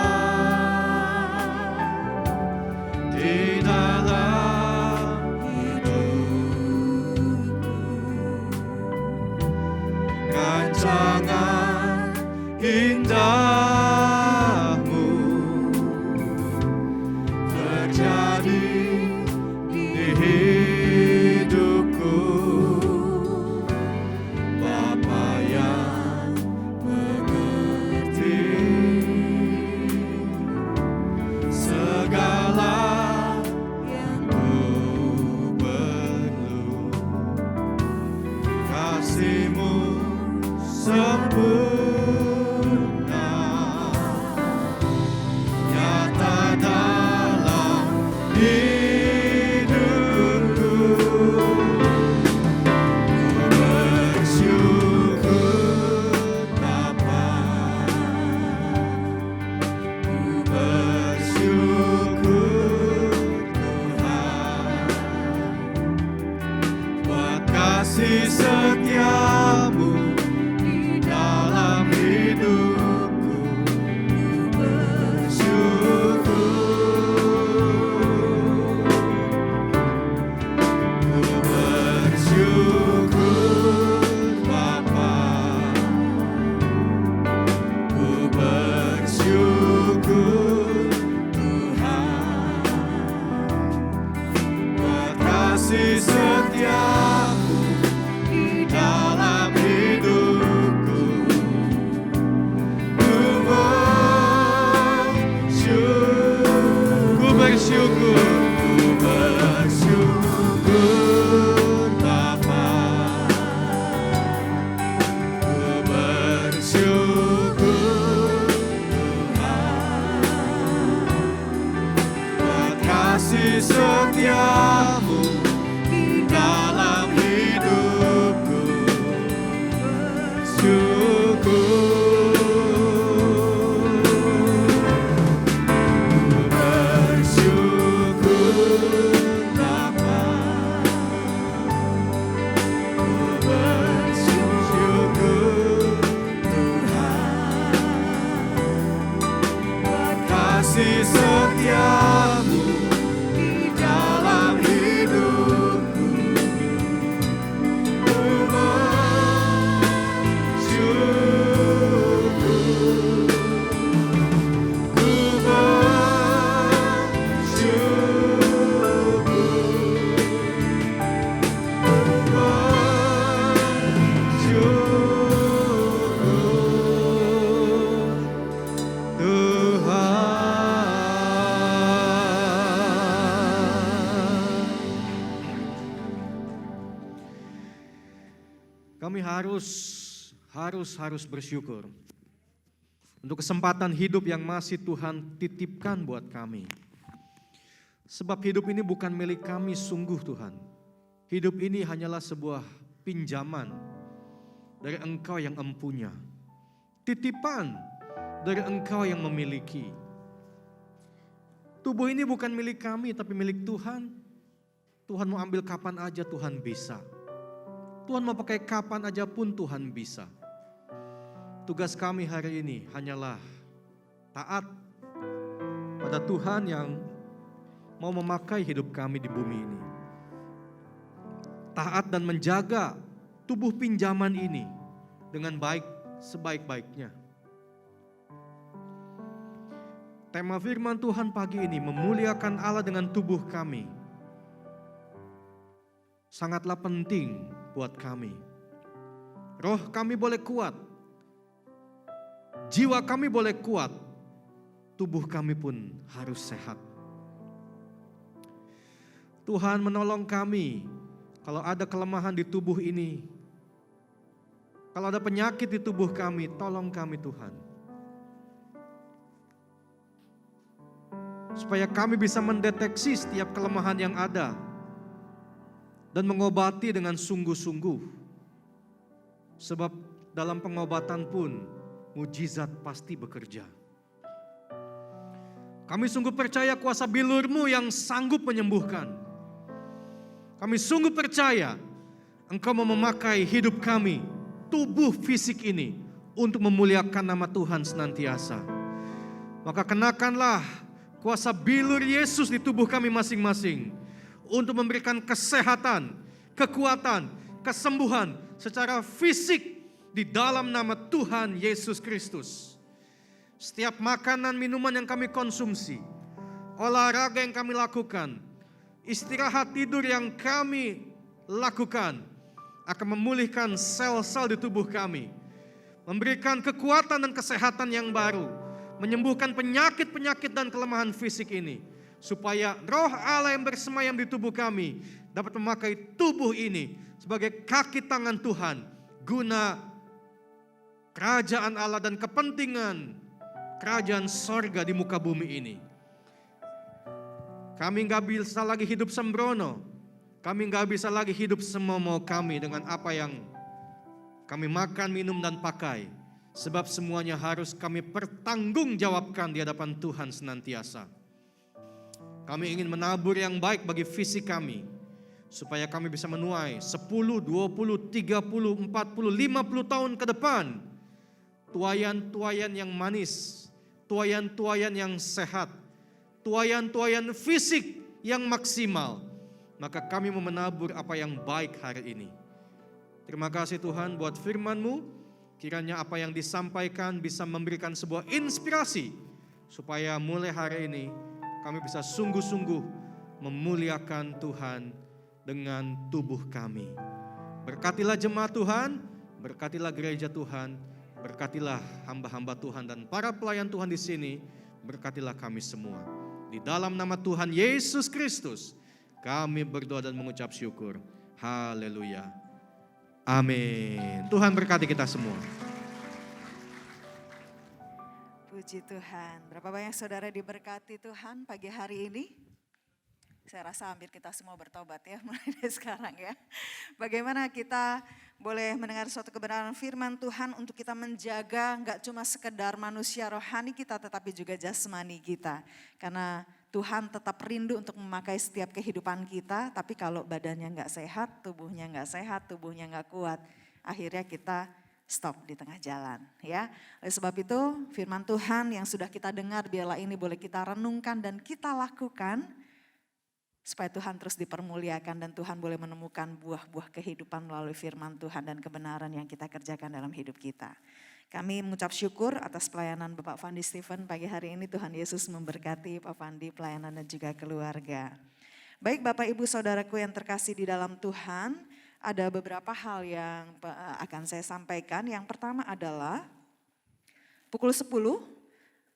di dalam hidupku. Rancangan indahmu terjadi di hidupku. Bapa yang mengerti segala yang ku perlu, kasih-Mu sempurna nyata dalam hidupku. Ku bersyukur Bapa, ku bersyukur Tuhan buat kasih setiamu di dalam hidupku. Ku bersyukur, ku bersyukur Bapa, ku bersyukur Tuhan buat kasih setiamu di dalam hidupku. Ku bersyukur, ku bersyukur Bapa, ku bersyukur Tuhan buat kasih setiamu di dalam Kami harus bersyukur untuk kesempatan hidup yang masih Tuhan titipkan buat kami. Sebab hidup ini bukan milik kami sungguh Tuhan. Hidup ini hanyalah sebuah pinjaman dari Engkau yang empunya. Titipan dari Engkau yang memiliki. Tubuh ini bukan milik kami tapi milik Tuhan. Tuhan mau ambil kapan aja Tuhan bisa. Tuhan mau pakai kapan aja pun Tuhan bisa. Tugas kami hari ini hanyalah taat pada Tuhan yang mau memakai hidup kami di bumi ini. Taat dan menjaga tubuh pinjaman ini dengan baik sebaik-baiknya. Tema firman Tuhan pagi ini memuliakan Allah dengan tubuh kami. Sangatlah penting buat kami. Roh kami boleh kuat, jiwa kami boleh kuat, tubuh kami pun harus sehat. Tuhan menolong kami kalau ada kelemahan di tubuh ini. Kalau ada penyakit di tubuh kami, tolong kami Tuhan. Supaya kami bisa mendeteksi setiap kelemahan yang ada dan mengobati dengan sungguh-sungguh. Sebab dalam pengobatan pun mujizat pasti bekerja. Kami sungguh percaya kuasa bilur-Mu yang sanggup menyembuhkan. Kami sungguh percaya Engkau mau memakai hidup kami, tubuh fisik ini untuk memuliakan nama Tuhan senantiasa. Maka kenakanlah kuasa bilur Yesus di tubuh kami masing-masing untuk memberikan kesehatan, kekuatan, kesembuhan secara fisik di dalam nama Tuhan Yesus Kristus. Setiap makanan, minuman yang kami konsumsi, olahraga yang kami lakukan, istirahat tidur yang kami lakukan akan memulihkan sel-sel di tubuh kami, memberikan kekuatan dan kesehatan yang baru, menyembuhkan penyakit-penyakit dan kelemahan fisik ini, supaya roh Allah yang bersemayam di tubuh kami dapat memakai tubuh ini sebagai kaki tangan Tuhan guna kerajaan Allah dan kepentingan kerajaan sorga di muka bumi ini. Kami gak bisa lagi hidup sembrono, kami gak bisa lagi hidup semau-mau kami dengan apa yang kami makan, minum dan pakai. Sebab semuanya harus kami pertanggungjawabkan di hadapan Tuhan senantiasa. Kami ingin menabur yang baik bagi fisik kami, supaya kami bisa menuai 10, 20, 30, 40, 50 tahun ke depan. Tuayan-tuayan yang manis, tuayan-tuayan yang sehat, tuayan-tuayan fisik yang maksimal. Maka kami mau menabur apa yang baik hari ini. Terima kasih Tuhan buat firman-Mu. Kiranya apa yang disampaikan bisa memberikan sebuah inspirasi, supaya mulai hari ini kami bisa sungguh-sungguh memuliakan Tuhan dengan tubuh kami. Berkatilah jemaat Tuhan, berkatilah gereja Tuhan, berkatilah hamba-hamba Tuhan dan para pelayan Tuhan di sini, berkatilah kami semua. Di dalam nama Tuhan Yesus Kristus, kami berdoa dan mengucap syukur. Haleluya. Amin. Tuhan berkati kita semua. Puji Tuhan. Berapa banyak saudara diberkati Tuhan pagi hari ini? Saya rasa hampir kita semua bertobat ya mulai dari sekarang ya. Bagaimana kita boleh mendengar suatu kebenaran firman Tuhan untuk kita menjaga enggak cuma sekedar manusia rohani kita, tetapi juga jasmani kita. Karena Tuhan tetap rindu untuk memakai setiap kehidupan kita, tapi kalau badannya enggak sehat, tubuhnya enggak sehat, tubuhnya enggak kuat, akhirnya kita stop di tengah jalan ya. Oleh sebab itu firman Tuhan yang sudah kita dengar biarlah ini boleh kita renungkan dan kita lakukan, supaya Tuhan terus dipermuliakan dan Tuhan boleh menemukan buah-buah kehidupan melalui firman Tuhan dan kebenaran yang kita kerjakan dalam hidup kita. Kami mengucap syukur atas pelayanan Bapak Fandi Stephen pagi hari ini. Tuhan Yesus memberkati Pak Fandi, pelayanan dan juga keluarga. Baik Bapak Ibu Saudaraku yang terkasih di dalam Tuhan, ada beberapa hal yang akan saya sampaikan. Yang pertama adalah pukul 10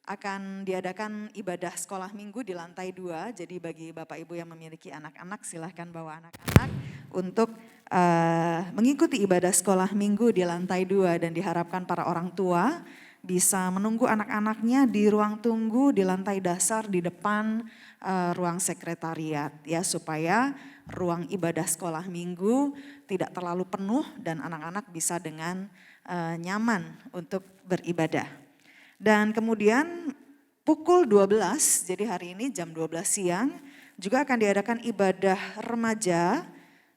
akan diadakan ibadah sekolah minggu di lantai 2. Jadi bagi Bapak Ibu yang memiliki anak-anak silahkan bawa anak-anak untuk mengikuti ibadah sekolah minggu di lantai 2. Dan diharapkan para orang tua bisa menunggu anak-anaknya di ruang tunggu di lantai dasar di depan ruang sekretariat ya, supaya ruang ibadah sekolah minggu tidak terlalu penuh dan anak-anak bisa dengan nyaman untuk beribadah. Dan kemudian pukul 12, jadi hari ini jam 12 siang juga akan diadakan ibadah remaja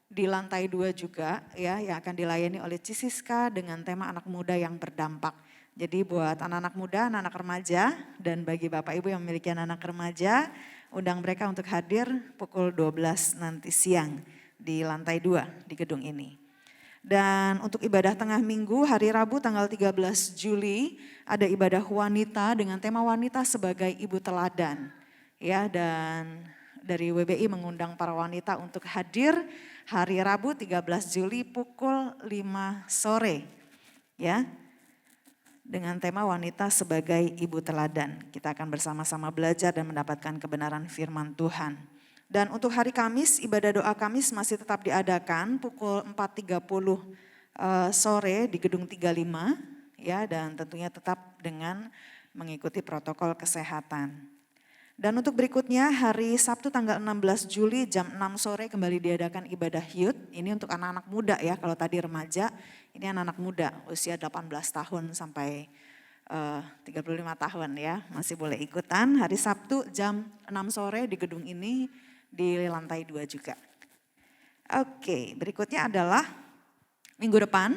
di lantai 2 juga ya, yang akan dilayani oleh Cisiska dengan tema anak muda yang berdampak. Jadi buat anak-anak muda, anak-anak remaja, dan bagi Bapak Ibu yang memiliki anak-anak remaja, undang mereka untuk hadir pukul 12 nanti siang di lantai 2 di gedung ini. Dan untuk ibadah tengah minggu hari Rabu tanggal 13 Juli ada ibadah wanita dengan tema wanita sebagai ibu teladan. Ya, dan dari WBI mengundang para wanita untuk hadir hari Rabu 13 Juli pukul 5 sore. Ya. Dengan tema wanita sebagai ibu teladan. Kita akan bersama-sama belajar dan mendapatkan kebenaran firman Tuhan. Dan untuk hari Kamis, ibadah doa Kamis masih tetap diadakan pukul 4.30 sore di gedung 35 ya, dan tentunya tetap dengan mengikuti protokol kesehatan. Dan untuk berikutnya hari Sabtu tanggal 16 Juli jam 6 sore kembali diadakan ibadah youth. Ini untuk anak-anak muda ya, kalau tadi remaja, ini anak-anak muda usia 18 tahun sampai 35 tahun ya, masih boleh ikutan. Hari Sabtu jam 6 sore di gedung ini di lantai 2 juga. Oke, berikutnya adalah minggu depan.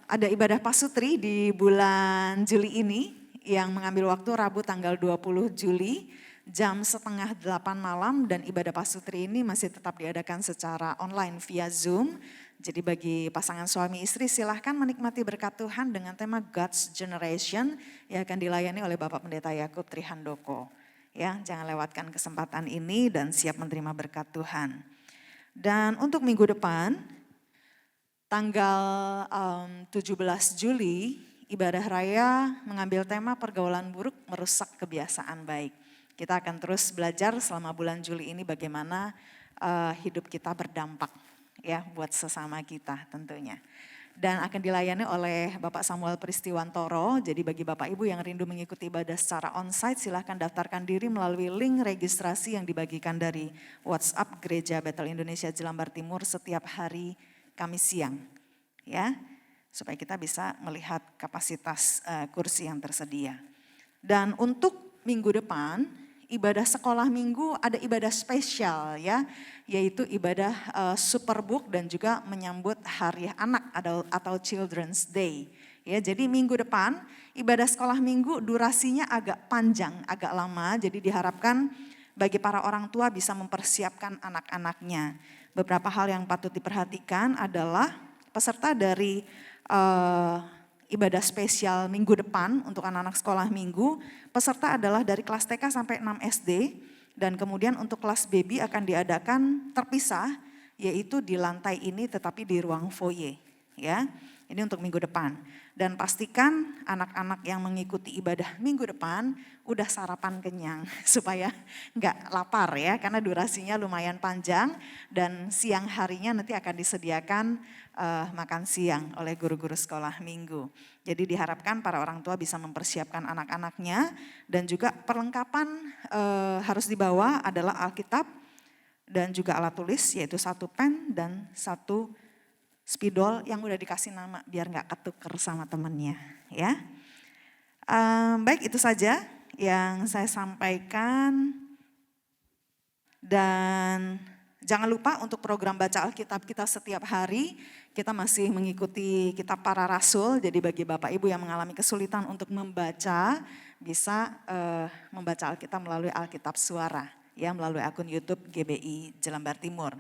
Ada ibadah pasutri di bulan Juli ini yang mengambil waktu Rabu tanggal 20 Juli jam 7:30 malam, dan ibadah pasutri ini masih tetap diadakan secara online via Zoom. Jadi bagi pasangan suami istri silahkan menikmati berkat Tuhan dengan tema God's Generation yang akan dilayani oleh Bapak Pendeta Yakub Trihandoko. Ya, jangan lewatkan kesempatan ini dan siap menerima berkat Tuhan. Dan untuk minggu depan, tanggal 17 Juli, ibadah raya mengambil tema pergaulan buruk merusak kebiasaan baik. Kita akan terus belajar selama bulan Juli ini bagaimana hidup kita berdampak ya buat sesama kita tentunya. Dan akan dilayani oleh Bapak Samuel Pristiwantoro. Jadi bagi Bapak Ibu yang rindu mengikuti ibadah secara onsite, silahkan daftarkan diri melalui link registrasi yang dibagikan dari WhatsApp Gereja Bethel Indonesia Jelambar Timur setiap hari Kamis siang. Ya, supaya kita bisa melihat kapasitas kursi yang tersedia. Dan untuk minggu depan, ibadah sekolah minggu ada ibadah spesial ya, yaitu ibadah Superbook dan juga menyambut Hari Anak atau Children's Day. Ya, jadi minggu depan ibadah sekolah minggu durasinya agak panjang, agak lama, jadi diharapkan bagi para orang tua bisa mempersiapkan anak-anaknya. Beberapa hal yang patut diperhatikan adalah peserta dari ibadah spesial minggu depan untuk anak-anak sekolah minggu, peserta adalah dari kelas TK sampai 6 SD, dan kemudian untuk kelas baby akan diadakan terpisah, yaitu di lantai ini tetapi di ruang foyer. Ya, ini untuk minggu depan. Dan pastikan anak-anak yang mengikuti ibadah minggu depan udah sarapan kenyang supaya nggak lapar ya, karena durasinya lumayan panjang dan siang harinya nanti akan disediakan makan siang oleh guru-guru sekolah minggu. Jadi diharapkan para orang tua bisa mempersiapkan anak-anaknya, dan juga perlengkapan harus dibawa adalah Alkitab dan juga alat tulis, yaitu 1 pen dan 1 spidol yang udah dikasih nama biar nggak ketuker sama temennya ya. Baik, itu saja yang saya sampaikan, dan jangan lupa untuk program baca Alkitab kita setiap hari. Kita masih mengikuti kitab para rasul, jadi bagi Bapak Ibu yang mengalami kesulitan untuk membaca, bisa membaca Alkitab melalui Alkitab Suara ya, melalui akun YouTube GBI Jelambar Timur.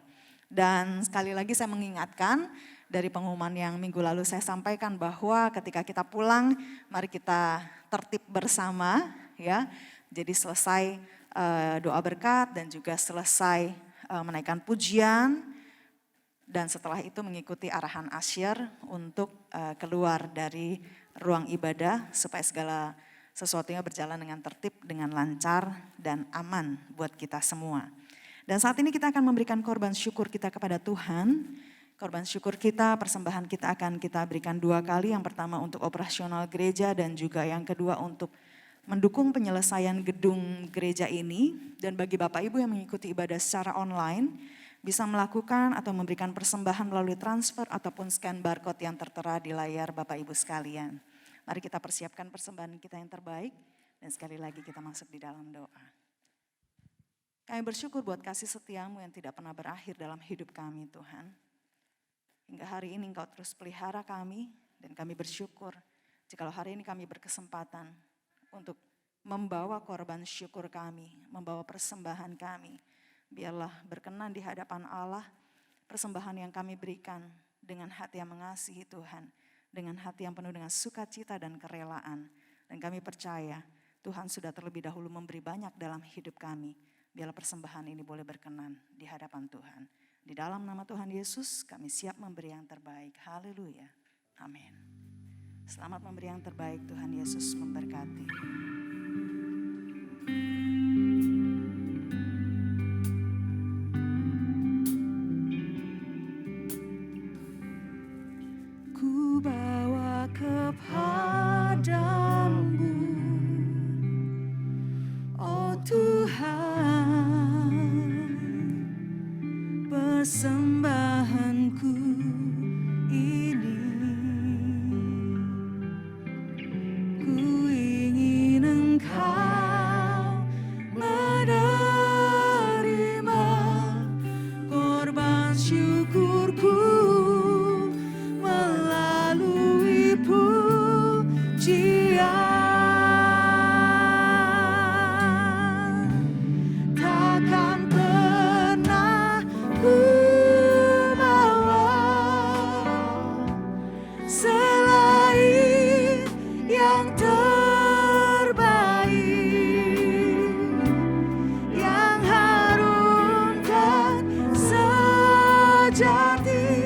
Dan sekali lagi saya mengingatkan, dari pengumuman yang minggu lalu saya sampaikan bahwa ketika kita pulang, mari kita tertib bersama ya. Jadi selesai doa berkat dan juga selesai menaikkan pujian, dan setelah itu mengikuti arahan asyir untuk keluar dari ruang ibadah supaya segala sesuatunya berjalan dengan tertib, dengan lancar dan aman buat kita semua. Dan saat ini kita akan memberikan korban syukur kita kepada Tuhan. Korban syukur kita, persembahan kita akan kita berikan 2 kali. Yang pertama untuk operasional gereja dan juga yang kedua untuk mendukung penyelesaian gedung gereja ini. Dan bagi Bapak Ibu yang mengikuti ibadah secara online, bisa melakukan atau memberikan persembahan melalui transfer ataupun scan barcode yang tertera di layar Bapak Ibu sekalian. Mari kita persiapkan persembahan kita yang terbaik dan sekali lagi kita masuk di dalam doa. Kami bersyukur buat kasih setiamu yang tidak pernah berakhir dalam hidup kami Tuhan. Hingga hari ini Engkau terus pelihara kami dan kami bersyukur jikalau hari ini kami berkesempatan untuk membawa korban syukur kami, membawa persembahan kami. Biarlah berkenan di hadapan Allah persembahan yang kami berikan dengan hati yang mengasihi Tuhan. Dengan hati yang penuh dengan sukacita dan kerelaan. Dan kami percaya Tuhan sudah terlebih dahulu memberi banyak dalam hidup kami. Biarlah persembahan ini boleh berkenan di hadapan Tuhan. Di dalam nama Tuhan Yesus kami siap memberi yang terbaik. Haleluya. Amin. Selamat memberi yang terbaik, Tuhan Yesus memberkati. Ku bawa kepadamu, oh Tuhan, persembahanku ini. Ku ingin Engkau menerima korban syukurku melalui pujian. Takkan pernah ku bawa selain yang terbaik, yang harumkan sejati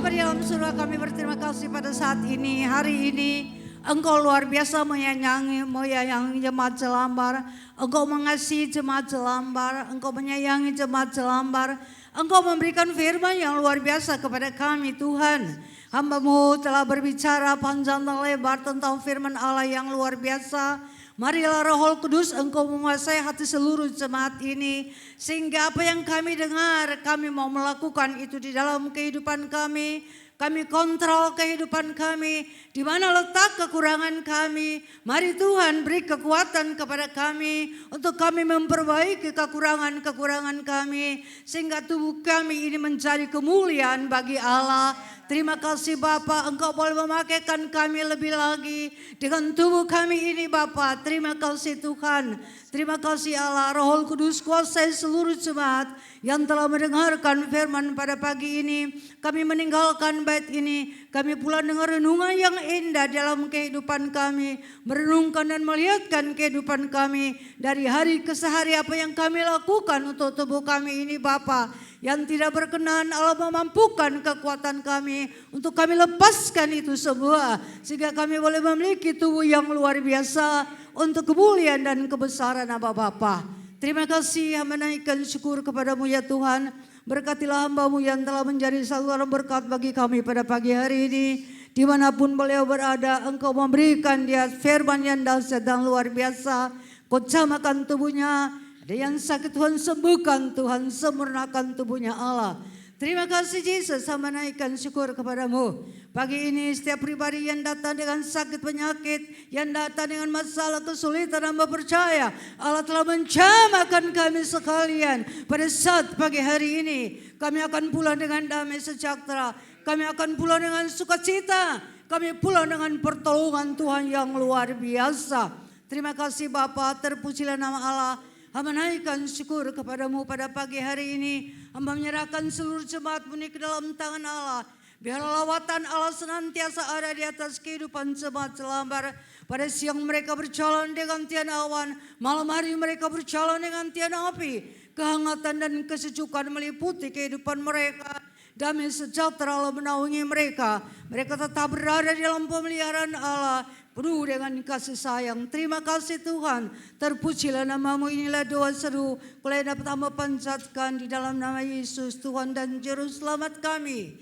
Bapa di dalam surga, kami berterima kasih pada saat ini, hari ini. Engkau luar biasa menyayangi jemaat Jelambar. Engkau mengasihi jemaat Jelambar. Engkau menyayangi jemaat Jelambar. Engkau memberikan firman yang luar biasa kepada kami Tuhan. Hamba-Mu telah berbicara panjang dan lebar tentang firman Allah yang luar biasa. Marilah Roh Kudus Engkau menguasai hati seluruh jemaat ini. Sehingga apa yang kami dengar, kami mau melakukan itu di dalam kehidupan kami. Kami kontrol kehidupan kami, di mana letak kekurangan kami. Mari Tuhan beri kekuatan kepada kami untuk kami memperbaiki kekurangan-kekurangan kami. Sehingga tubuh kami ini menjadi kemuliaan bagi Allah. Terima kasih Bapa, Engkau boleh memakaikan kami lebih lagi dengan tubuh kami ini Bapa. Terima kasih Tuhan. Terima kasih Allah, Roh Kudus kuasai seluruh jemaat yang telah mendengarkan firman pada pagi ini. Kami meninggalkan bait ini, kami pula dengar renungan yang indah dalam kehidupan kami. Merenungkan dan melihatkan kehidupan kami dari hari ke hari apa yang kami lakukan untuk tubuh kami ini Bapa. Yang tidak berkenan Allah memampukan kekuatan kami untuk kami lepaskan itu semua. Sehingga kami boleh memiliki tubuh yang luar biasa untuk kemuliaan dan kebesaran Aba Bapa. Terima kasih, menaikkan syukur kepadamu ya Tuhan. Berkatilah hamba-Mu yang telah menjadi saluran berkat bagi kami pada pagi hari ini. Dimanapun beliau berada, Engkau memberikan dia firman yang dahsyat dan luar biasa. Kau jamakan tubuhnya. Ada yang sakit Tuhan sembuhkan, Tuhan sempurnakan tubuhnya Allah. Terima kasih Yesus, saya menaikkan syukur kepadamu. Pagi ini setiap pribadi yang datang dengan sakit penyakit, yang datang dengan masalah kesulitan, hamba percaya Allah telah menjamahkan kami sekalian. Pada saat pagi hari ini kami akan pulang dengan damai sejahtera. Kami akan pulang dengan sukacita. Kami pulang dengan pertolongan Tuhan yang luar biasa. Terima kasih Bapa, terpujilah nama Allah. Hamba menaikkan syukur kepadamu pada pagi hari ini. Hamba menyerahkan seluruh jemaat-Mu ke dalam tangan Allah. Biar lawatan Allah senantiasa ada di atas kehidupan jemaat Jelambar. Pada siang mereka berjalan dengan tiada awan. Malam hari mereka berjalan dengan tiada api. Kehangatan dan kesejukan meliputi kehidupan mereka. Damai sejahtera Allah menaungi mereka. Mereka tetap berada di dalam pemeliharaan Allah. Penuh dengan kasih sayang. Terima kasih Tuhan. Terpujilah nama-Mu, inilah doa seru. Kulai dapat hamba panjatkan di dalam nama Yesus Tuhan dan Juru Selamat kami.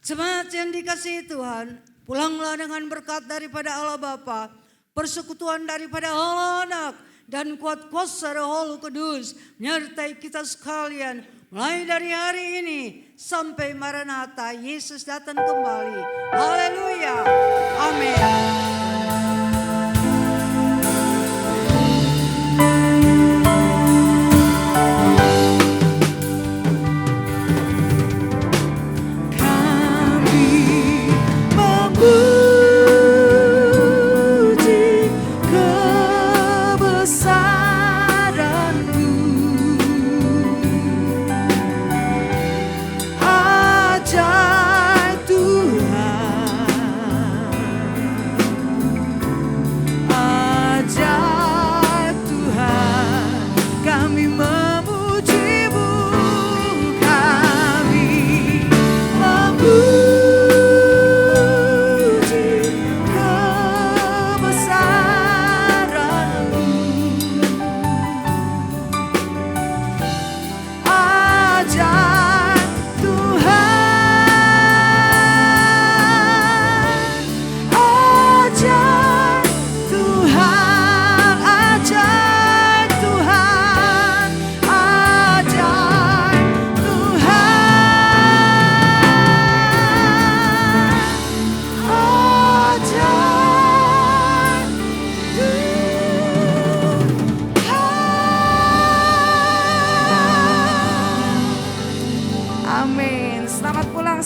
Jemaat yang dikasihi Tuhan, pulanglah dengan berkat daripada Allah Bapa, persekutuan daripada Allah Anak, dan kuat kuasa Roh Kudus menyertai kita sekalian. Mulai dari hari ini sampai Maranatha, Yesus datang kembali. Haleluya. Amin.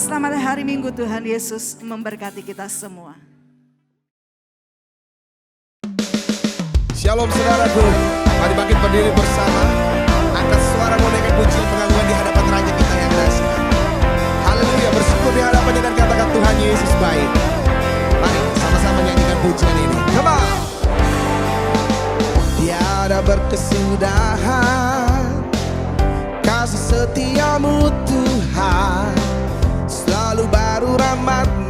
Selamat hari Minggu, Tuhan Yesus memberkati kita semua. Shalom saudaraku, mari bangkit berdiri bersama. Angkat suara menaikkan pujian pengagungan di hadapan Raja kita yang dahsyat. Haleluya, bersyukur di hadapannya dan katakan Tuhan Yesus baik. Mari sama-sama nyanyikan pujian ini. Come on. Tiada berkesudahan kasih setiamu Tuhan, selalu baru baru rahmat